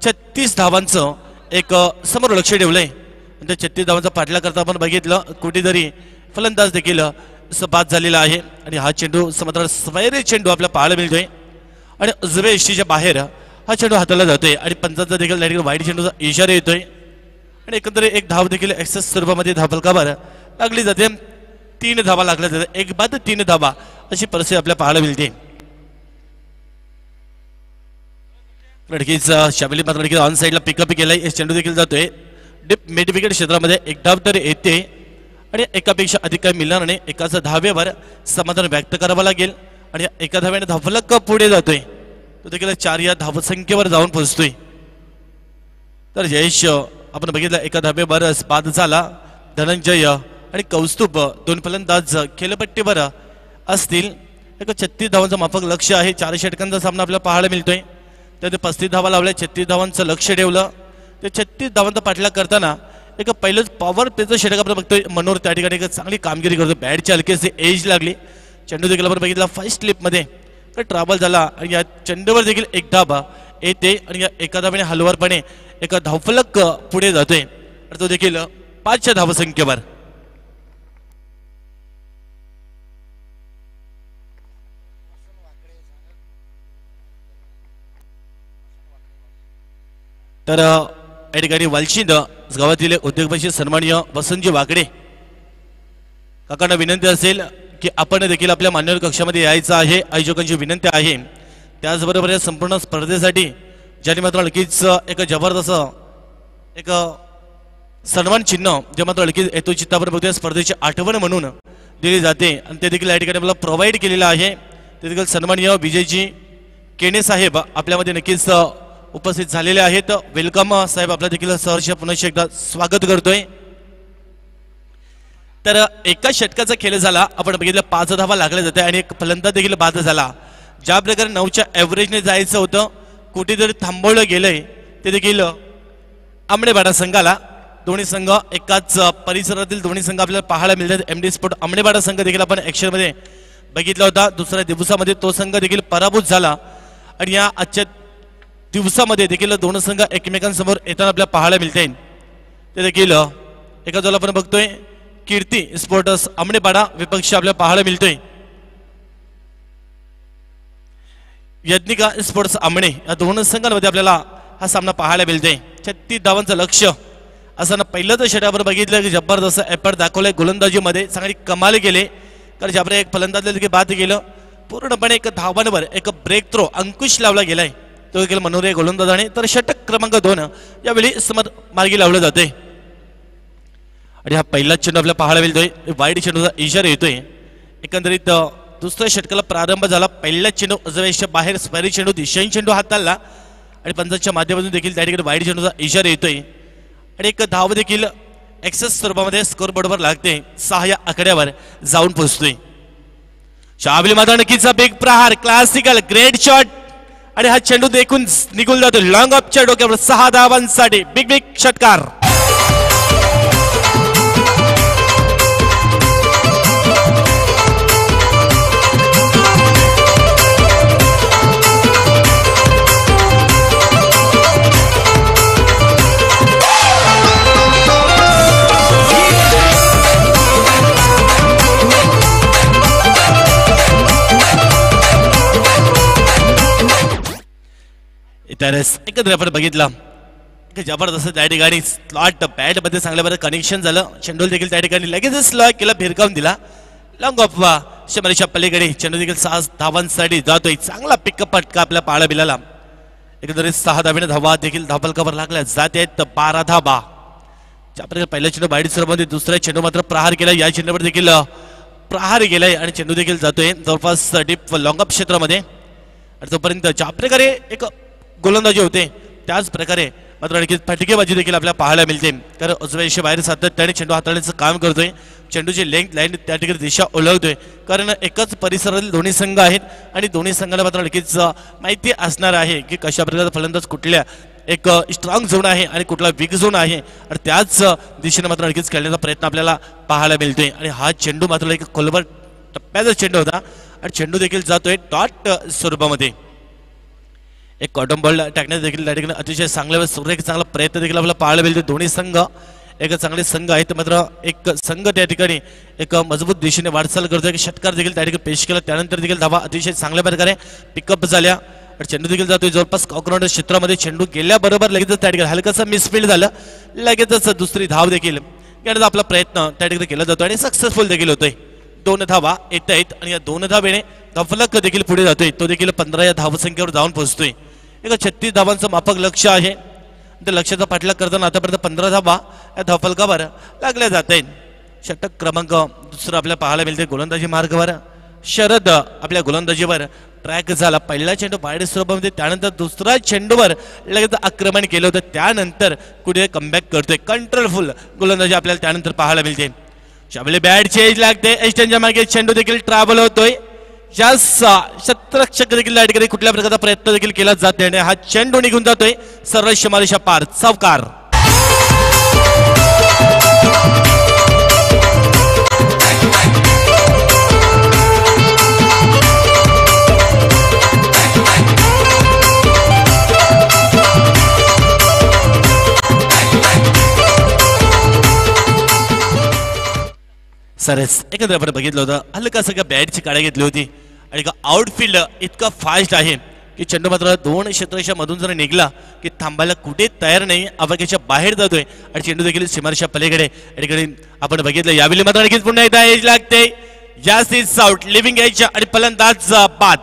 36 धावांचं एक समोर लक्ष ठेवलंय. त्या 36 धावांचा पाठला करता आपण बघितलं कुठेतरी फलंदाज देखील बाद झालेला आहे आणि हा चेंडू मात्र स्वैरी चेंडू आपल्याला पाहायला मिळतोय आणि उजव्या यष्टीच्या बाहेर हा चेंडू हाताला जातोय आणि पंचांचा देखील वाईट चेंडूचा इशारा येतोय आणि एकंदरीत एक धाव देखील एक्सेस स्वरूपामध्ये धावफलकावर लागली जाते. 3 धावा लागल्या जातात. एक बाद 3 धावा अशी परिस्थिती आपल्याला पाहायला मिळते. लडकीच शामिली मात्र लडकी ऑन साईडला पिकअप केलाय. चेंडू देखील जातोय डीप मिड विकेट क्षेत्रामध्ये. एक धाव तर येते आणि एकापेक्षा अधिक काही मिळणार नाही. एकाच धावेवर समाधान व्यक्त करावं लागेल आणि एका धाव्याने धावफलक पुढे जातोय. तो देखील 4 या धावसंख्येवर जाऊन पोहोचतोय. तर जयेश आपण बघितलं एका धावेवर बाद झाला. धनंजय आणि कौस्तुभ दोन फलंदाज खेळपट्टीवर असतील. एक 36 धावांचं माफक लक्ष आहे. 4 षटकांचा सामना आपल्याला पाहायला मिळतोय. त्याने 35 धावा लावल्या. 36 धावांचं लक्ष ठेवलं. ते 36 धावांचा पाठलाग करताना एक पहिलंच पॉवर प्लेचं षटक आपण बघतोय. मनोहर त्या ठिकाणी एक चांगली कामगिरी करतो. बॅटच्या हलकेचे एज लागली. चेंडू देखील आपण बघितला फर्स्ट स्लिपमध्ये तर ट्रॅव्हल झाला आणि या चेंडूवर देखील एक धाबा येते आणि या एका धाब्याने हलवारपणे एका धावफलक पुढे जातोय. तो देखील 5च्या धावसंख्येवर. तर या ठिकाणी वालशिंद गावातील उद्योगपती सन्माननीय वसंतजी वाकडे काकांना विनंती असेल की आपण देखील आपल्या मान्यवर कक्षामध्ये यायचं आहे. आयोजकांची विनंती आहे. त्याचबरोबर या संपूर्ण स्पर्धेसाठी ज्यांनी मात्र नक्कीच एक जबरदस्त एक सन्मान चिन्ह जे मात्र नक्कीच येतो चित्तावर बघतोय स्पर्धेची आठवण म्हणून दिली जाते आणि ते देखील या ठिकाणी आपल्याला प्रोव्हाइड केलेलं आहे. ते देखील सन्माननीय विजयजी केणे साहेब आपल्यामध्ये नक्कीच उपस्थित झालेले आहेत. वेलकम साहेब, आपला देखील सहर्ष पुन्हा एकदा स्वागत करतोय. तर एका षटकाचा खेळ झाला, आपण बघितलं 5 धावा लागल्या जाते आणि एक फलंदाज देखील बाद झाला. ज्या प्रकारे 9च्या ॲव्हरेजने जायचं होतं कुठेतरी थांबवलं गेलंय ते देखील आंबडेपाडा संघाला. दोन्ही संघ एकाच परिसरातील दोन्ही संघ आपल्याला पाहायला मिळतात. MD स्पोर्ट आंबडेपाडा संघ देखील आपण ॲक्शनमध्ये बघितला होता. दुसऱ्या दिवसामध्ये तो संघ देखील पराभूत झाला आणि या आजच्या दिवसामध्ये देखील दोन संघ एकमेकांसमोर येताना आपल्याला पाहायला मिळते. ते देखील एका जोला आपण बघतोय कीर्ती स्पोर्ट्स आंबडेपाडा विपक्ष आपल्याला पाहायला मिळतोय यज्ञिका स्पोर्ट्स आंबणे. या दोन संघांमध्ये आपल्याला हा सामना पाहायला मिळतोय. 36 धावांचं लक्ष असताना पहिलं तर षटक आपण बघितलं की जबरदस्त एफर्ट दाखवलंय गोलंदाजीमध्ये, चांगली कमाल केले. कारण ज्याप्रकारे एक फलंदाज देखील बाद केलं, पूर्णपणे एक धावांवर एक ब्रेक थ्रो अंकुश लावला गेलाय तो देखील मनोरे गोलंदाजाने. तर षटक क्रमांक 2 यावेळी समोर मार्गी लावलं जाते आणि हा पहिला चेंडू आपल्याला पाहायला मिळतोय. वाईड चेंडूचा इशारा येतोय. एकंदरीत दुसऱ्या षटकाला प्रारंभ झाला. पहिला चेंडू अजवेशच्या बाहेर स्पॅरी चेंडू दिशाही चेंडू हाताळला आणि पंचांच्या माध्यमातून देखील त्या ठिकाणी वाईड चेंडूचा इशारा येतोय आणि एक धाव देखील एक्सेस स्वरूपामध्ये स्कोर बोर्डवर लागते. 6 या आकड्यावर जाऊन पोहोचतोय. शाबली मात्र नक्कीचा बिग प्रहार, क्लासिकल ग्रेट शॉट आणि हा चेंडू देखून निघून जातो लॉंग ऑफच्या डोक्यावर. 6 धावांसाठी बिग बिग षटकार. एकत्र आपण बघितला की जबरदस्त त्या ठिकाणी स्लॉट बॅट मध्ये चांगल्या बरं कनेक्शन झालं. चेंडू देखील त्या ठिकाणी लगेच स्लॉट केला, फिरकावून दिला लॉंग ऑफ शंभरच्या पलीकडे. चेंडू देखील 6 धावांसाठी जातोय. चांगला पिकअप फटका आपल्या पाहायला मिळाला. एकंदरीत 6 धावेने धावा देखील धावफलकावर लागल्या जात आहेत. 12 धावा. ज्याप्रकारे पहिल्या चेंडू बाईट स्वरूपामध्ये, दुसऱ्या चेंडू मात्र प्रहार केला. या चेंडूवर देखील प्रहार गेलाय आणि चेंडू देखील जातोय जवळपास डीप लॉंग ऑफ क्षेत्रामध्ये. आणि तोपर्यंत ज्या प्रकारे एक गोलंदाजी होते त्याच प्रकारे मात्र आणखी फटकेबाजी देखील आपल्याला पाहायला मिळते. कारण उजव्या बाहेर सातत्याने चेंडू हाताळण्याचं काम करतोय. चेंडूची लेंथ लाईन त्या ठिकाणी दिशा ओळखतोय. कारण एकाच परिसरातील दोन्ही संघ आहेत आणि दोन्ही संघाला मात्र आणखीच माहिती असणार आहे की कशा प्रकारचा फलंदाज कुठल्या एक स्ट्रॉंग झोन आहे आणि कुठला वीक झोन आहे आणि त्याच दिशेने मात्र आणखीच खेळण्याचा प्रयत्न आपल्याला पाहायला मिळतोय. आणि हा चेंडू मात्र एक खोलवर टप्प्याचा चेंडू होता आणि चेंडू देखील जातोय डॉट स्वरूपामध्ये. एक कॉटन बॉल टाकण्यात देखील त्या ठिकाणी अतिशय चांगल्या सुरेख चांगला प्रयत्न देखील आपल्याला पाहायला मिळतो. दोन्ही संघ एक चांगले संघ आहेत, मात्र एक संघ त्या ठिकाणी एक मजबूत दिशेने वाटचाल करतो. एक षटकार देखील त्या ठिकाणी पेश केला, त्यानंतर देखील धावा अतिशय चांगल्या प्रकारे पिकअप झाल्या आणि चेंडू देखील जातोय जवळपास कॉकनॉट क्षेत्रामध्ये. चेंडू गेल्याबरोबर लगेचच त्या ठिकाणी हलकासा मिसफील्ड झालं, लगेचच दुसरी धाव देखील घेण्याचा आपला प्रयत्न त्या ठिकाणी केला जातो आणि सक्सेसफुल देखील होतोय. 2 धावा येत आहेत आणि या 2 धावेने धावफलक देखील पुढे जातोय. तो देखील 15 या धावसंख्येवर जाऊन पोहोचतोय. एक 36 धावांचं माफक लक्ष आहे. त्या लक्ष्याचा पाठलाग करताना आतापर्यंत 15 धावा या धावफलकावर लागल्या जात आहेत. षटक क्रमांक 2 आपल्याला पाहायला मिळते. गोलंदाजी मार्गावर शरद आपल्या गोलंदाजीवर ट्रॅक झाला. पहिला चेंडू बाहेर स्वरूपामध्ये, त्यानंतर दुसरा चेंडूवर लगेच आक्रमण केलं होतं, त्यानंतर कुठे कमबॅक करतोय. कंट्रोलफुल गोलंदाजी आपल्याला त्यानंतर पाहायला मिळते. शाबले बॅट चेंज लागते. एस्टनच्या मागे चेंडू देखील ट्रॅव्हल होतोय. शतरक्षक देखील या ठिकाणी कुठल्या प्रकारचा प्रयत्न देखील केला जात नाही. हा चेंडू निघून जातोय सरळ सीमारेषा पार. चौकार. सरस एकंदर आपण बघितलं होतं हलका सगळ्या बॅटची काढा घेतली होती आणि आउटफील्ड इतका फास्ट आहे की चेंडू मात्र 2 क्षेत्राच्या मधून जर निघला की थांबायला कुठे तयार नाही, आवाक्याच्या बाहेर जातोय आणि चेंडू देखील सीमारेषा पलीकडे आपण बघितलं. यावेळी मात्र आणखीच पुन्हा एकदा एज लागते. जास्तीत आउट लिव्हिंग एज आणि फलंदाज बाद.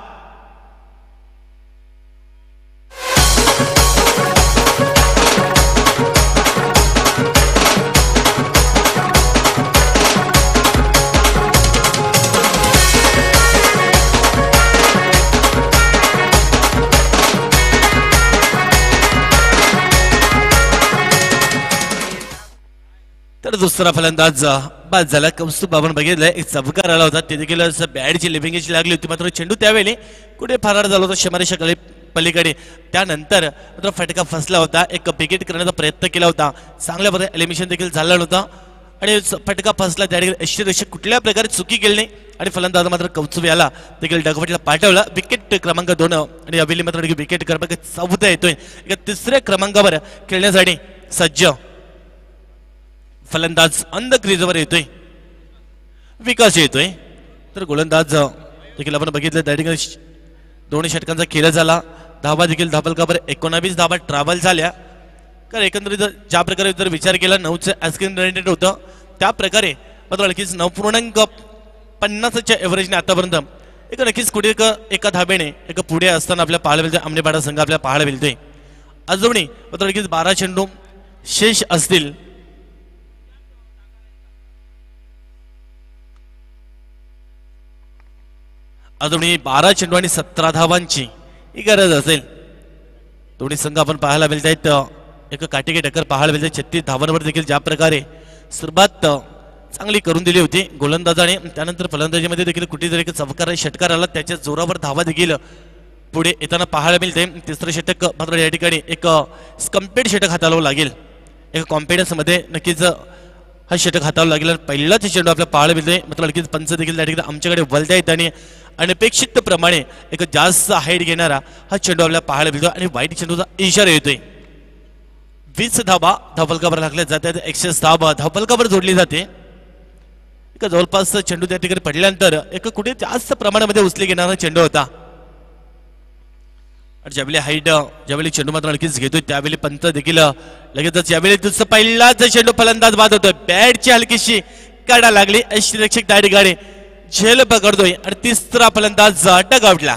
तर दुसरा फलंदाज बाद झाला. कौस्तुभ आपण बघितलंय एक चमकार आला होता, ते देखील बॅडची लिव्हिंगची लागली होती, मात्र चेंडू त्यावेळी कुठे फरार झाला होता शमारेच्या पलीकडे. त्यानंतर मात्र फटका फसला होता, एक विकेट करण्याचा प्रयत्न केला होता, चांगल्या प्रकारे एलिमिनेशन देखील झालं नव्हतं आणि फटका फसला. त्या ठिकाणी यष्टीरक्षक कुठल्या प्रकारे चुकी केली नाही आणि फलंदाज मात्र कौस्तुभ याला देखील डगवटला पाठवला. विकेट क्रमांक 2 आणि हवेली मात्र विकेट क्रमांक 14 येतोय. तिसऱ्या क्रमांकावर खेळण्यासाठी सज्ज फलंदाज अंध क्रीजवर येतोय, विकास येतोय. तर गोलंदाज देखील आपण बघितलं त्या ठिकाणी 2 षटकांचा खेळ झाला. धावा देखील धापलकावर 19 धावा ट्रॅव्हल झाल्या. कारण एकंदरीत ज्या प्रकारे जर विचार केला 9चं ॲस्किन रन रेट होतं, त्या प्रकारे मात्र नक्कीच 9.50च्या एव्हरेजने आतापर्यंत एक नक्कीच कुठे एका धाब्याने एक पुढे असताना आपल्या पाहायला मिळते. आमनेपाडा संघ आपल्या पाहायला मिळते. अजूनही मात्र नक्कीच 12 चेंडू शेष असतील. अजूनही 12 चेंडू आणि 17 धावांची ही गरज असेल. दोन्ही संघ आपण पाहायला मिळत आहेत एक काटेकी टक्कर पाहायला मिळते. 36 धावांवर देखील ज्या प्रकारे सुरुवात चांगली करून दिली होती गोलंदाजाने, त्यानंतर फलंदाजीमध्ये देखील कुठेतरी एक चमकार षटकार आला, त्याच्या जोरावर धावा देखील पुढे येताना पाहायला मिळते. तिसरं षटक मात्र या ठिकाणी एक स्कम्पेड षटक हाताळावं लागेल. एक कॉन्फिडन्समध्ये नक्कीच हा षटक हाताळावं लागेल. पहिलाच चेंडू आपल्याला पाहायला मिळते. मात्र नक्कीच पंच देखील त्या ठिकाणी आमच्याकडे वळता येत आणि अनपेक्षित प्रमाणे एक जास्त हाईट घेणारा हा चेंडू आपल्याला पाहायला मिळतो आणि वाईट चेंडूचा इशारा येतोय. 20 धावा धावफलकावर लागल्या जातात. 100 धावा धावफलकावर जोडली जाते. एक जवळपास चेंडू त्या ठिकाणी पडल्यानंतर एक कुठे जास्त प्रमाणामध्ये उचली घेणारा चेंडू होता. ज्यावेळी हाईट ज्यावेळी चेंडू मात्र नक्कीच घेतोय त्यावेळी पंत देखील लगेचच यावेळी दुसरा पहिलाच चेंडू फलंदाज बाद होतोय. बॅटची हलकीशी काढा लागली, यष्टीरक्षक त्या ठिकाणी झेल पकडतोय आणि तिसरा फलंदाज डगआउटला.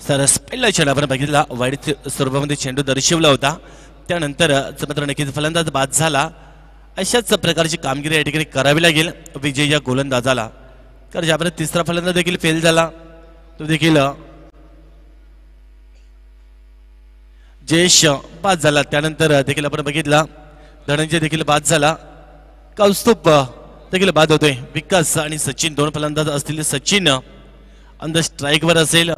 सरस पहिला चेंडू आपण बघितला, वाईट स्वरूपामध्ये चेंडू दर्शवला होता. त्यानंतर मात्र नक्कीच फलंदाज बाद झाला. अशाच प्रकारची कामगिरी या ठिकाणी करावी लागेल विजय या गोलंदाजाला. कारण ज्यापर्यंत तिसरा फलंदाज देखील फेल झाला तो देखील जयेश बाद झाला. त्यानंतर देखील आपण बघितला धनंजय देखील बाद झाला. कौस्तुभ देखील बाद होतोय. विकास आणि सचिन 2 फलंदाज असतील. सचिन ऑन द स्ट्राईकवर असेल.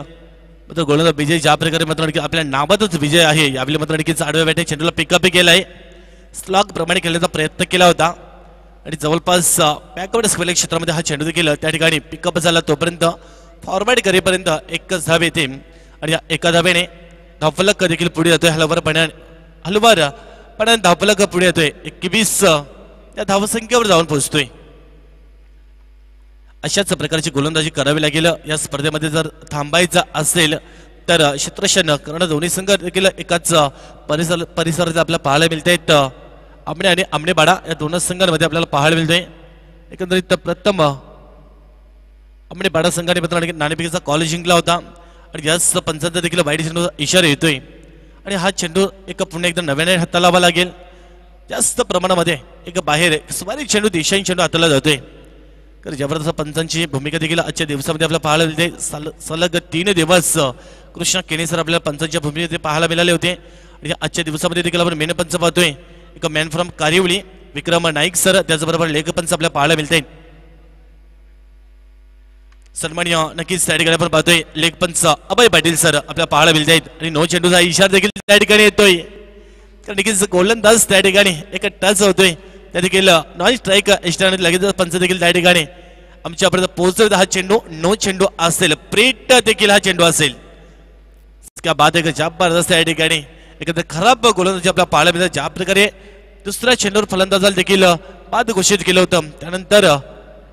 मात्र गोलंदाज विजय ज्या प्रकारे मात्र आपल्या नावातच विजय आहे. यावेळी मात्र नक्कीच आडव्या बॅटने चेंडूला पिकअप केलाय. स्लॉग प्रमाणे खेळण्याचा प्रयत्न केला होता आणि जवळपास बॅकवर्ड स्क्वेअर क्षेत्रामध्ये हा चेंडू देखील त्या ठिकाणी पिकअप झाला. तोपर्यंत फॉरवर्ड करेपर्यंत एकच धाव येते आणि या एका धावेने धावफलक देखील पुढे जातोय. हलवार धावफलक पुढे येतोय. 21 या धावसंख्येवर जाऊन पोहोचतोय. अशाच प्रकारची गोलंदाजी करावी लागेल या स्पर्धेमध्ये जर थांबायचं असेल तर. क्षेत्ररक्षण करणं दोन्ही संघ देखील एकाच परिसरात आपल्याला पाहायला मिळत आहेत. आमणे आणि आमनेपाडा या 2 संघांमध्ये आपल्याला पाहायला मिळतोय. एकंदरीत प्रथम आमनेपाडा संघाने नाणेफेकीचा कॉल जिंकला होता आणि याच पंचांचा देखील वाईट चेंडूचा इशारा येतोय आणि हा चेंडू एक पुन्हा एकदा नव्याने हाताळावा लागेल. जास्त प्रमाणामध्ये एक बाहेर सुमारे चेंडू दिशाही चेंडू हाताळला जातोय. कारण जबरदस्त पंचांची भूमिका देखील आजच्या दिवसामध्ये आपल्याला पाहायला मिळते. सलग 3 दिवस कृष्णा केणी सर आपल्याला पंचांच्या भूमिकेत पाहायला मिळाले होते आणि आजच्या दिवसामध्ये देखील आपण मेन पंच पाहतोय. एक man from Karivali Vikram Naik sir, त्याचबरोबर लेख पंच आपल्याला पाहायला मिळते. सन्माननीय नक्कीच त्या ठिकाणी आपण पाहतोय लेग पंच अभय पाटील सर आपल्याला पाहायला मिळत आहेत आणि 9 चेंडूचा इशारा देखील त्या ठिकाणी येतोय. कारण नक्कीच गोलंदाज त्या ठिकाणी एक टच होतोय. त्या देखील नॉन स्ट्राईक इष्टाने लगेच पंच देखील त्या ठिकाणी आमच्यापर्यंत पोहोचतोय. हा चेंडू 9 चेंडू असेल. प्रेट देखील हा चेंडू असेल. क्या बात आहे. जबरदस्त त्या ठिकाणी एखादं खराब गोलंदाजी आपल्याला पाहायला मिळतात. ज्या प्रकारे दुसऱ्या चेंडूवर फलंदाजाला देखील बाद घोषित केलं होतं त्यानंतर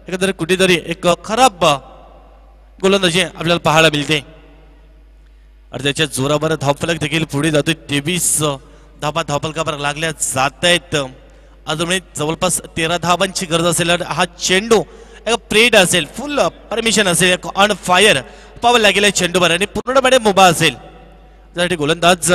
एखादं कुठेतरी एक खराब गोलंदाजी आपल्याला पाहायला मिळते. अर्ध्याच्या जोरावर धावफलक देखील पुढे जातोय. 23 धाबा धावफलकावर लागल्या जात आहेत. अजून जवळपास 13 धावांची गरज असेल. हा चेंडू एक प्रेड असेल, फुल परमिशन असेल, ऑन फायर पावर लागेल चेंडूवर आणि पूर्णपणे मुभा असेल. त्यासाठी गोलंदाज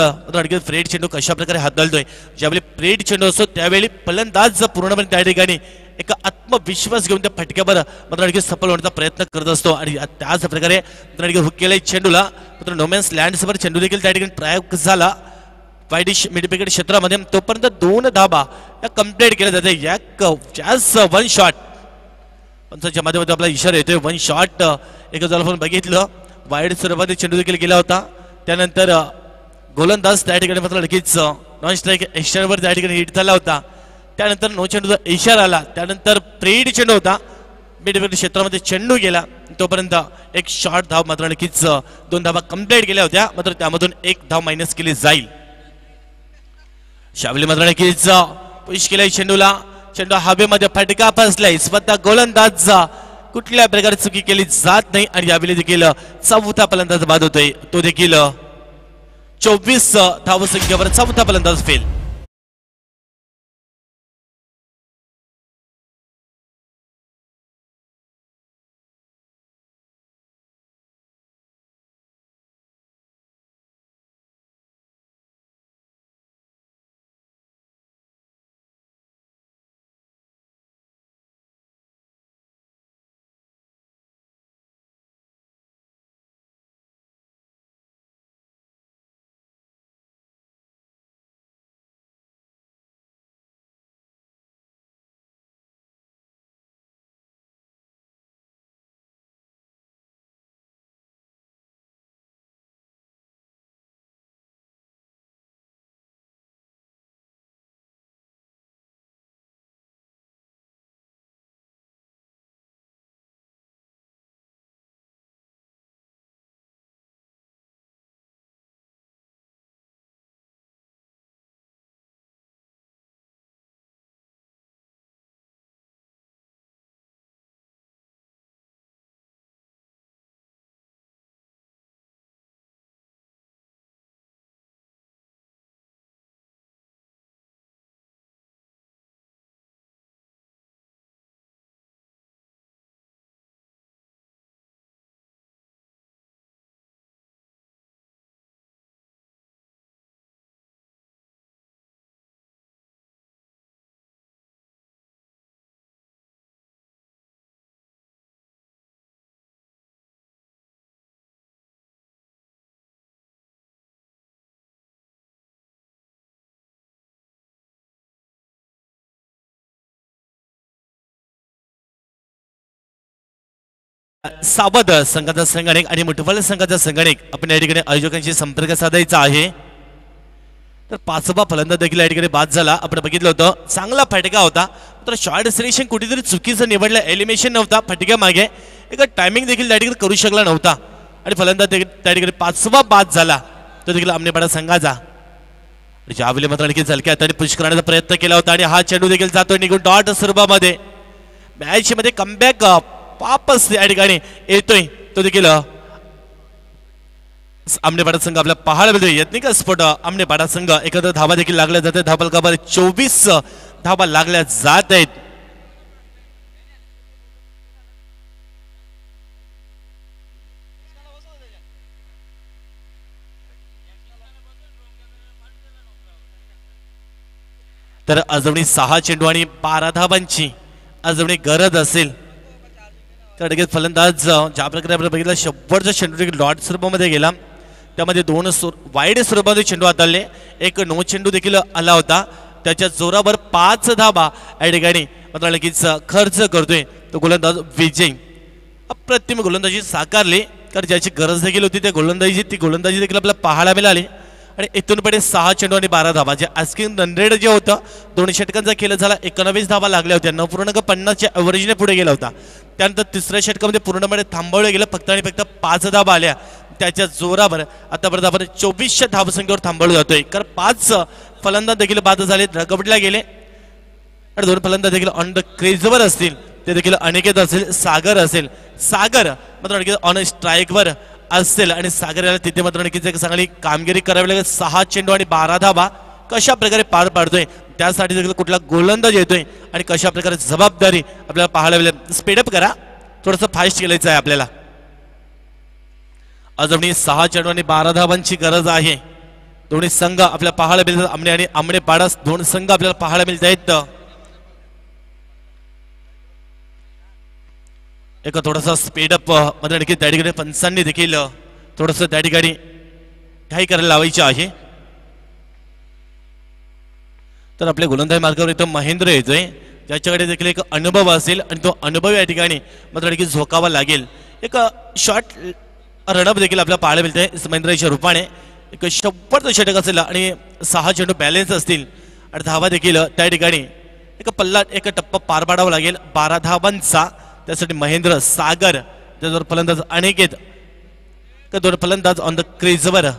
फ्रेड चेंडू कशा प्रकारे हाताळतोय. ज्यावेळी प्रेड चेंडू असतो त्यावेळी फलंदाज पूर्णपणे त्या ठिकाणी एक आत्मविश्वास घेऊन त्या फटक्यावर मात्र सफल होण्याचा प्रयत्न करत असतो. आणि त्याच प्रकारे हुक केल्या चेंडूला मात्र नोमॅन्स लँड्सवर चेंडू देखील त्या ठिकाणी प्रयोग झाला वाईडिश मिड विकेट क्षेत्रामध्ये. तोपर्यंत 2 धाबा या कंप्लीट केल्या जाते. या वन शॉट पंचाच्या माध्यमातून आपला इशारा येतोय. वन शॉट एक जर आपण बघितलं वाईड स्वरूपात चेंडू देखील गेला होता. त्यानंतर गोलंदाज त्या ठिकाणी मात्र लगेच नॉन स्ट्राईक एक्स्ट्रावर त्या ठिकाणी हिट झाला होता. त्यानंतर नो चेंडूचा इशारा आला. त्यानंतर प्रेड चेंडू होता मिड विकेट क्षेत्रामध्ये चेंडू गेला. तोपर्यंत एक शॉर्ट धाव मात्र नक्कीच 2 धावा कंप्लीट केल्या होत्या. मात्र त्यामधून 1 धाव मायनस केली जाईल. शावली मात्र नक्कीच पुश केलाय चेंडूला. चेंडू हवेमध्ये फटका फसलाय. स्वतः गोलंदाज कुठल्या प्रकारे चुकी केली जात नाही. आणि यावेळी देखील 4था फलंदाज बाद होतोय. तो देखील 24 धावसंख्येवर 4था फलंदाज फेल. सावध संघाचा संगणक आणि मुठवल संघाचा संगणक आपण या ठिकाणी आयोजकांशी संपर्क साधायचा आहे. तर 5वा फलंदाज देखील या ठिकाणी बाद झाला. आपण बघितलं होतं चांगला फटका होता. तर शॉर्ट सिलेक्शन कुठेतरी चुकीचं निवडलं. एलिमिनेशन नव्हता फटक्या मागे. एक टायमिंग देखील त्या ठिकाणी करू शकला नव्हता. आणि फलंदाज त्या ठिकाणी 5वा बाद झाला. तो देखील आमनेपाडा संघाचा. ज्यावेळी मात्र आणखी झलक्यात आणि पुश करण्याचा प्रयत्न केला होता. आणि हा चेंडू देखील जातो निघून डॉट स्वरूपामध्ये. मॅच मध्ये कमबॅक वापस या ठिकाणी येतोय. तो देखील आमनेपाडा संघ आपल्या पहाड मिळतोय. यत्निका स्फोट आमनेपाडा संघ एकत्र धावा देखील लागल्या जाते. धावफलकावर 24 धावा लागल्या जात आहेत. तर अजूनही 6 चेंडू आणि 12 धावांची अजूनही गरज असेल. तर लगेच फलंदाज ज्या प्रकारे आपण बघितलं शेवटचा चेंडू देखील डॉट स्वरूपामध्ये गेला. त्यामध्ये 2 वाईड स्वरूपामध्ये चेंडू हाताळले. एक नो चेंडू देखील आला होता. त्याच्या जोरावर 5 धावा या ठिकाणी मात्र लगेच खर्च करतोय तो गोलंदाज विजय. अप्रतिम गोलंदाजी साकारली. कारण ज्याची गरज देखील होती त्या गोलंदाजी देखील आपल्याला पाहायला मिळाली. आणि इथून पुढे 6 चेंडू आणि 12 धावा. जे आस्किंग रन रेट जे होतं 2 षटकांचा खेळ झाला. 19 धावा लागल्या होत्या. 9.50च्या ॲव्हरेजने पुढे गेला होता. त्यानंतर तिसऱ्या षटकामध्ये पूर्णपणे थांबवलं गेलं. फक्त आणि फक्त 5 धावा आल्या. त्याच्या जोरावर आतापर्यंत आपण 24 धावसंख्येवर थांबवलं जातोय. कारण 5 फलंदाज देखील बाद झाले, रगबटल्या गेले. आणि 2 फलंदाज देखील ऑन द क्रीजवर असतील. ते देखील अनिकेत असेल, सागर असेल. सागर मात्र अनिकेत ऑन स्ट्राईकवर असेल. आणि सागर याला तिथे मात्र नक्कीच एक चांगली कामगिरी करावी लागेल. 6 चेंडू आणि 12 धावा कशा प्रकारे पार पाडतोय. त्यासाठी देखील कुठला गोलंदाज येतोय आणि कशा प्रकारे जबाबदारी आपल्याला पाहायला मिळेल. स्पीडअप करा, थोडंसं फास्ट केलायचं आहे आपल्याला. अजूनही 6 चेंडू आणि 12 धावांची गरज आहे. दोन्ही संघ आपल्याला पाहायला मिळतात. आमणे आणि आमणेपाडा दोन संघ आपल्याला पाहायला मिळत आहेत. एक थोडासा स्पीडअप मध्ये आणखी त्या ठिकाणी पंचांनी देखील थोडस त्या ठिकाणी काही करायला लावायचे आहे. तर आपल्या गोलंदाज मार्गावर इथं महेंद्र येतोय, ज्याच्याकडे देखील एक अनुभव असेल आणि तो अनुभव या ठिकाणी मात्र आणखी झोकावा लागेल. एक शॉर्ट रनअप देखील आपल्याला पाहायला मिळते महेंद्रच्या रूपाने. एक 100 षटक असेल आणि 6 चेंडू बॅलेन्स असतील आणि धावा देखील त्या ठिकाणी एक पल्ला एक टप्पा पार पाडावा लागेल 12 धावांचा. त्यासाठी महेंद्र, सागर, त्याच्यावर फलंदाज अनिकेत, दोन फलंदाज ऑन द क्रीजवर.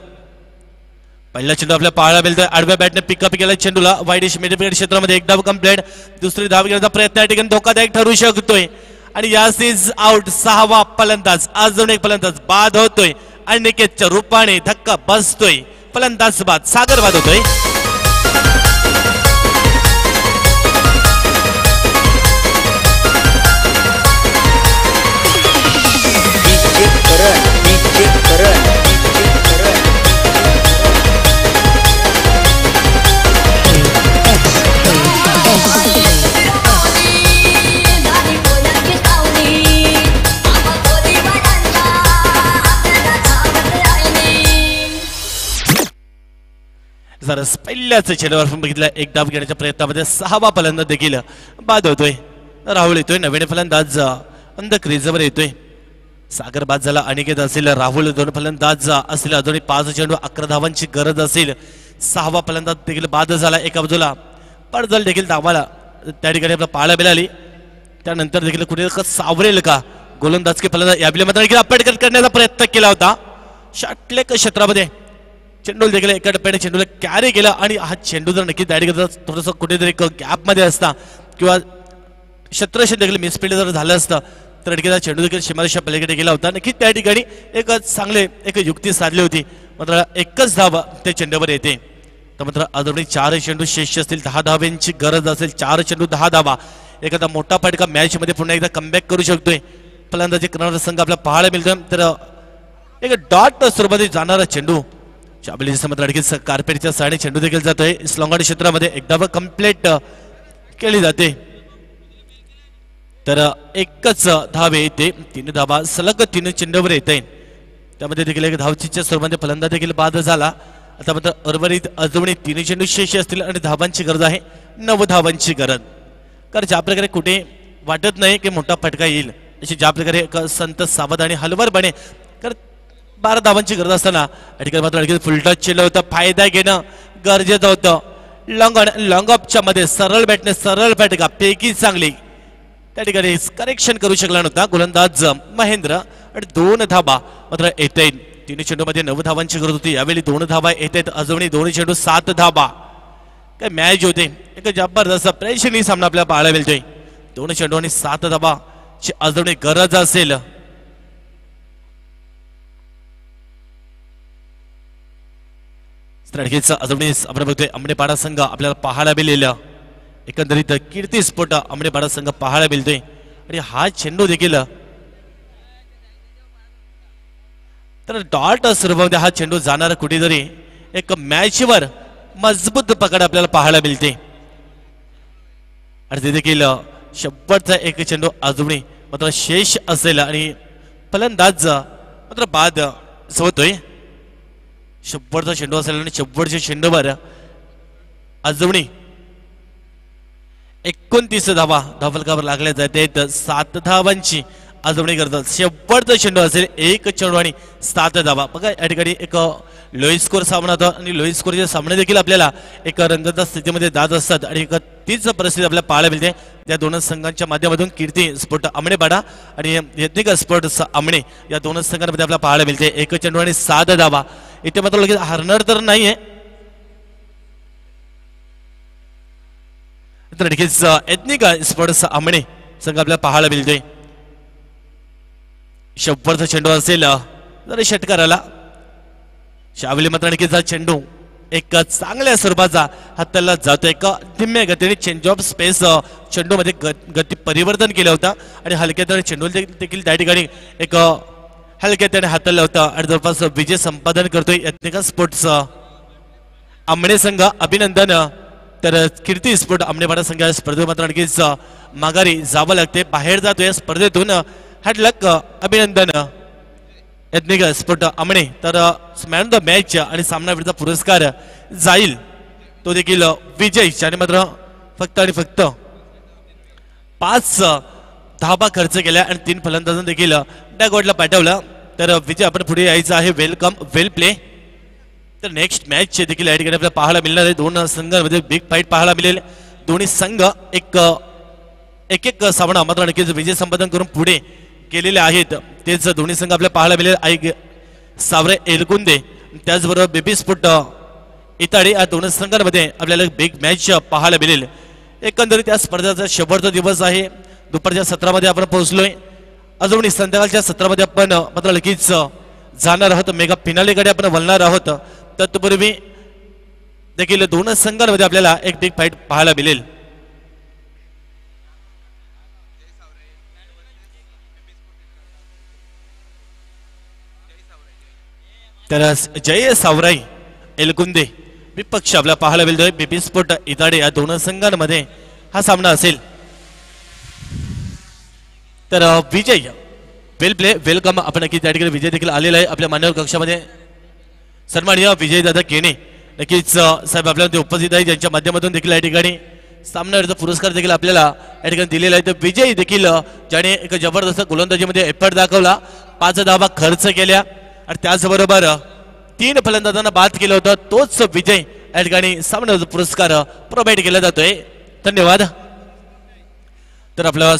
पहिला चेंडू आपल्याला पाहायला मिळतोय, आडव्या बॅटने पिकअप केला चेंडूला वाईडिश मिडविकेट क्षेत्रामध्ये. एक धाव कंप्लीट. दुसरी धाव घेण्याचा प्रयत्न या ठिकाणी धोकादायक ठरू शकतोय आणि यास इज आउट. 6वा फलंदाज, अजून एक फलंदाज बाद होतोय. अनिकेतच्या रूपाने धक्का बसतोय. फलंदाज बाद, सागर बाद होतोय. जरा पहिल्याच चेंडूवर आपण बघितलं एक डाव घेण्याच्या प्रयत्नामध्ये 6वा फलंदाज देखील बाद होतोय. राहुल येतोय, नवीन फलंदाज अंध क्रीजवर येतोय. सागर बाद झाला, अनिकेत असेल, राहुल दोन फलंदाज असेल. अजूनही 5 चेंडू 11 धावांची गरज असेल. 6वा फलंदाज देखील बाद झाला. एका बाजूला पडझल देखील धावाला त्या ठिकाणी आपल्याला पाहायला मिळाली. त्यानंतर देखील कुठे सावरेल का गोलंदाज के फलंदाज याबले मात्र देखील अपडेट करण्याचा प्रयत्न केला होता. शॉटलेक क्षेत्रामध्ये चेंडू देखील एका टप्प्याने चेंडूला कॅरी केला आणि हा चेंडू जर नक्की त्या ठिकाणी थोडंसं कुठेतरी गॅप मध्ये असता किंवा क्षेत्रक्षण देखील मिसफिल्ड जर झालं असतं तर अडकेला चेंडू देखील सीमारेषा पलीकडे गेला होता. नक्की त्या ठिकाणी एक चांगले एक युक्ती साधली होती. मात्र एकच धाव त्या चेंडूवर येते. तर मात्र अजूनही 4 चेंडू शेष असतील. 10 धावांची गरज असेल. 4 चेंडू 10 धावा. एखादा मोठा फटका मॅच मध्ये पुन्हा एकदा कमबॅक करू शकतोय फलंदाजी करणारा संघ आपल्याला पाहायला मिळतोय. तर एक डॉट स्वरूपात जाणारा चेंडू चाबलीच्या समोर अडकीत कार्पेटच्या साडे चेंडू देखील जातोय स्लॉंगाड क्षेत्रामध्ये. एकदा कंप्लीट केली जाते. तर एकच धावे येते. 3 धावा सलग 3 चेंडूवर येते. त्यामध्ये देखील एक धावचीच्या स्वरूपामध्ये फलंदाज देखील बाद झाला. आता मात्र उर्वरित अजूनही 3 चेंडू शेष असतील आणि धावांची गरज आहे 9 धावांची गरज. कारण ज्या प्रकारे कुठे वाटत नाही की मोठा फटका येईल अशी ज्या प्रकारे एक संत सावध आणि हलवार बने कारण 12 धावांची गरज असताना अडकल मात्र अडकल फुलटच चेंडू होता. फायदा घेणं गरजेचं होतं. लॉंग ऑफच्या मध्ये सरळ बॅटने सरळ फटका पैकी चांगली त्या ठिकाणी करेक्शन करू शकला नव्हता गोलंदाज महेंद्र. आणि 2 धावा मात्र येत आहेत. 3 चेंडू मध्ये 9 धावांची गरज होती. यावेळी 2 धावा येत आहेत. अजूनही 2 चेंडू 7 धावा. काय मॅच होते. एक जबरदस्त प्रेक्षणीय सामना आपल्याला पाहायला मिळतोय. 2 चेंडू आणि 7 धावाची अजूनही गरज असेल. अजूनही आपण बघतोय आंबडेपाडा संघ आपल्याला पाहायला मिळेल. एकंदरीत कीर्तिस्फोट आंबडेपाडा संघ पाहायला मिळतोय. आणि हा चेंडू देखील तर डॉट स्वरूपामध्ये हा चेंडू जाणार कुठेतरी एक मॅचवर मजबूत पकड आपल्याला पाहायला मिळते. आणि ते देखील शेवटचा एक चेंडू अजूनही मात्र शेष असेल आणि फलंदाज मात्र बाद होतोय. शेवटचा चेंडू असेल आणि शेवटच्या चेंडूवर अजूनही 29 धावा धावफलकावर लागल्या जाते. 7 धावांची अजूनही गरज. शेवटचा चेंडू असेल 1 चेंडू आणि 7 धावा. बघा या ठिकाणी एक लोई स्कोर सामना होता आणि लोई स्कोरचे सामने देखील आपल्याला एक रंगत स्थितीमध्ये जात असतात. आणि एक तीच परिस्थिती आपल्याला पाहायला मिळते. त्या 2 संघांच्या माध्यमातून कीर्ती स्पोर्ट आमणेपाडा आणि एथनिक स्पोर्ट्स आमणे या 2 संघांमध्ये आपल्याला पाहायला मिळते. 1 चेंडू आणि 7 धावा. इथे मात्र लगेच हरणार तर नाहीये. तर नक्कीच एथनिक स्पोर्ट्स आमणे संघ आपल्याला पाहायला मिळतोय. शेवटचा चेंडू असेल जर षटकाराला शावली मात्र आणखीचा चेंडू एक चांगल्या स्वरूपाचा हाताला जातो. एक धीम्या गतीने चेंज ऑफ स्पेस चेंडूमध्ये गती परिवर्तन केलं होतं आणि हलक्या चेंडू देखील त्या ठिकाणी एक हलक्या त्याने हाताला होता आणि जवळपास विजय संपादन करतोय यत्निका स्पोर्ट्स आमणे संघ. अभिनंदन. तर कीर्ती स्पोर्ट आमणेपाडा संघ या स्पर्धेत मात्र आणखीच माघारी जावं लागते, बाहेर जातोय स्पर्धेतून. हॅड लक. अभिनंदन यत्निक स्पोर्ट आमणे. तर मॅन ऑफ द मॅच आणि सामनावीरचा पुरस्कार जाईल तो देखील विजय, ज्याने मात्र फक्त आणि फक्त 5 धाबा खर्च केल्या आणि 3 फलंदाजांना देखील डॅगआउटला पाठवलं. तर विजय आपण पुढे यायचं आहे. वेलकम, वेल प्ले. तर नेक्स्ट मॅच देखील या ठिकाणी आपल्याला पाहायला मिळणार आहे. 2 संघांमध्ये बिग फाईट पाहायला मिळेल. दोन्ही संघ एक सामना मात्र नक्कीच विजय संपादन करून पुढे गेलेले आहेत. तेच दोन्ही संघ आपल्याला पाहायला मिळेल. आई सावरे एलकुंदे त्याचबरोबर बेबी स्पोर्ट इताडे या 2 संघांमध्ये आपल्याला बिग मॅच पाहायला मिळेल. एकंदरीत या स्पर्धेचा शेवटचा दिवस आहे. दुपारच्या सत्रामध्ये आपण पोहोचलोय. अजूनही संध्याकाळच्या सत्रामध्ये आपण मात्र लगेच जाणार आहोत. मेगा फिनालेकडे आपण वळणार आहोत. तत्पूर्वी देखील 2 संघांमध्ये आपल्याला एक बिग फाईट पाहायला मिळेल. तर जय सावराई एलकुंदे विपक्ष आपल्याला पाहायला मिळतोय. बेबी स्पोर्ट इताडे या 2 संघांमध्ये हा सामना असेल. तर विजय वेल प्ले, वेलकम. आपण नक्की त्या ठिकाणी विजय देखील आलेला आहे आपल्या मान्यवर कक्षामध्ये. सन्माननीय विजय दादा केणे नक्कीच साहेब आपल्याला ते उपस्थित आहे, ज्यांच्या माध्यमातून देखील या ठिकाणी सामन्यावरचा पुरस्कार देखील आपल्याला या ठिकाणी दिलेला आहे. तर विजय देखील ज्याने एक जबरदस्त गोलंदाजीमध्ये एफर्ट दाखवला, 5 धावा खर्च केल्या आणि त्याचबरोबर 3 फलंदाजांना बाद केलं होतं, तोच विजय या ठिकाणी सामन्यावरचा पुरस्कार प्रोव्हाइड केला जातोय. धन्यवाद. तर आपला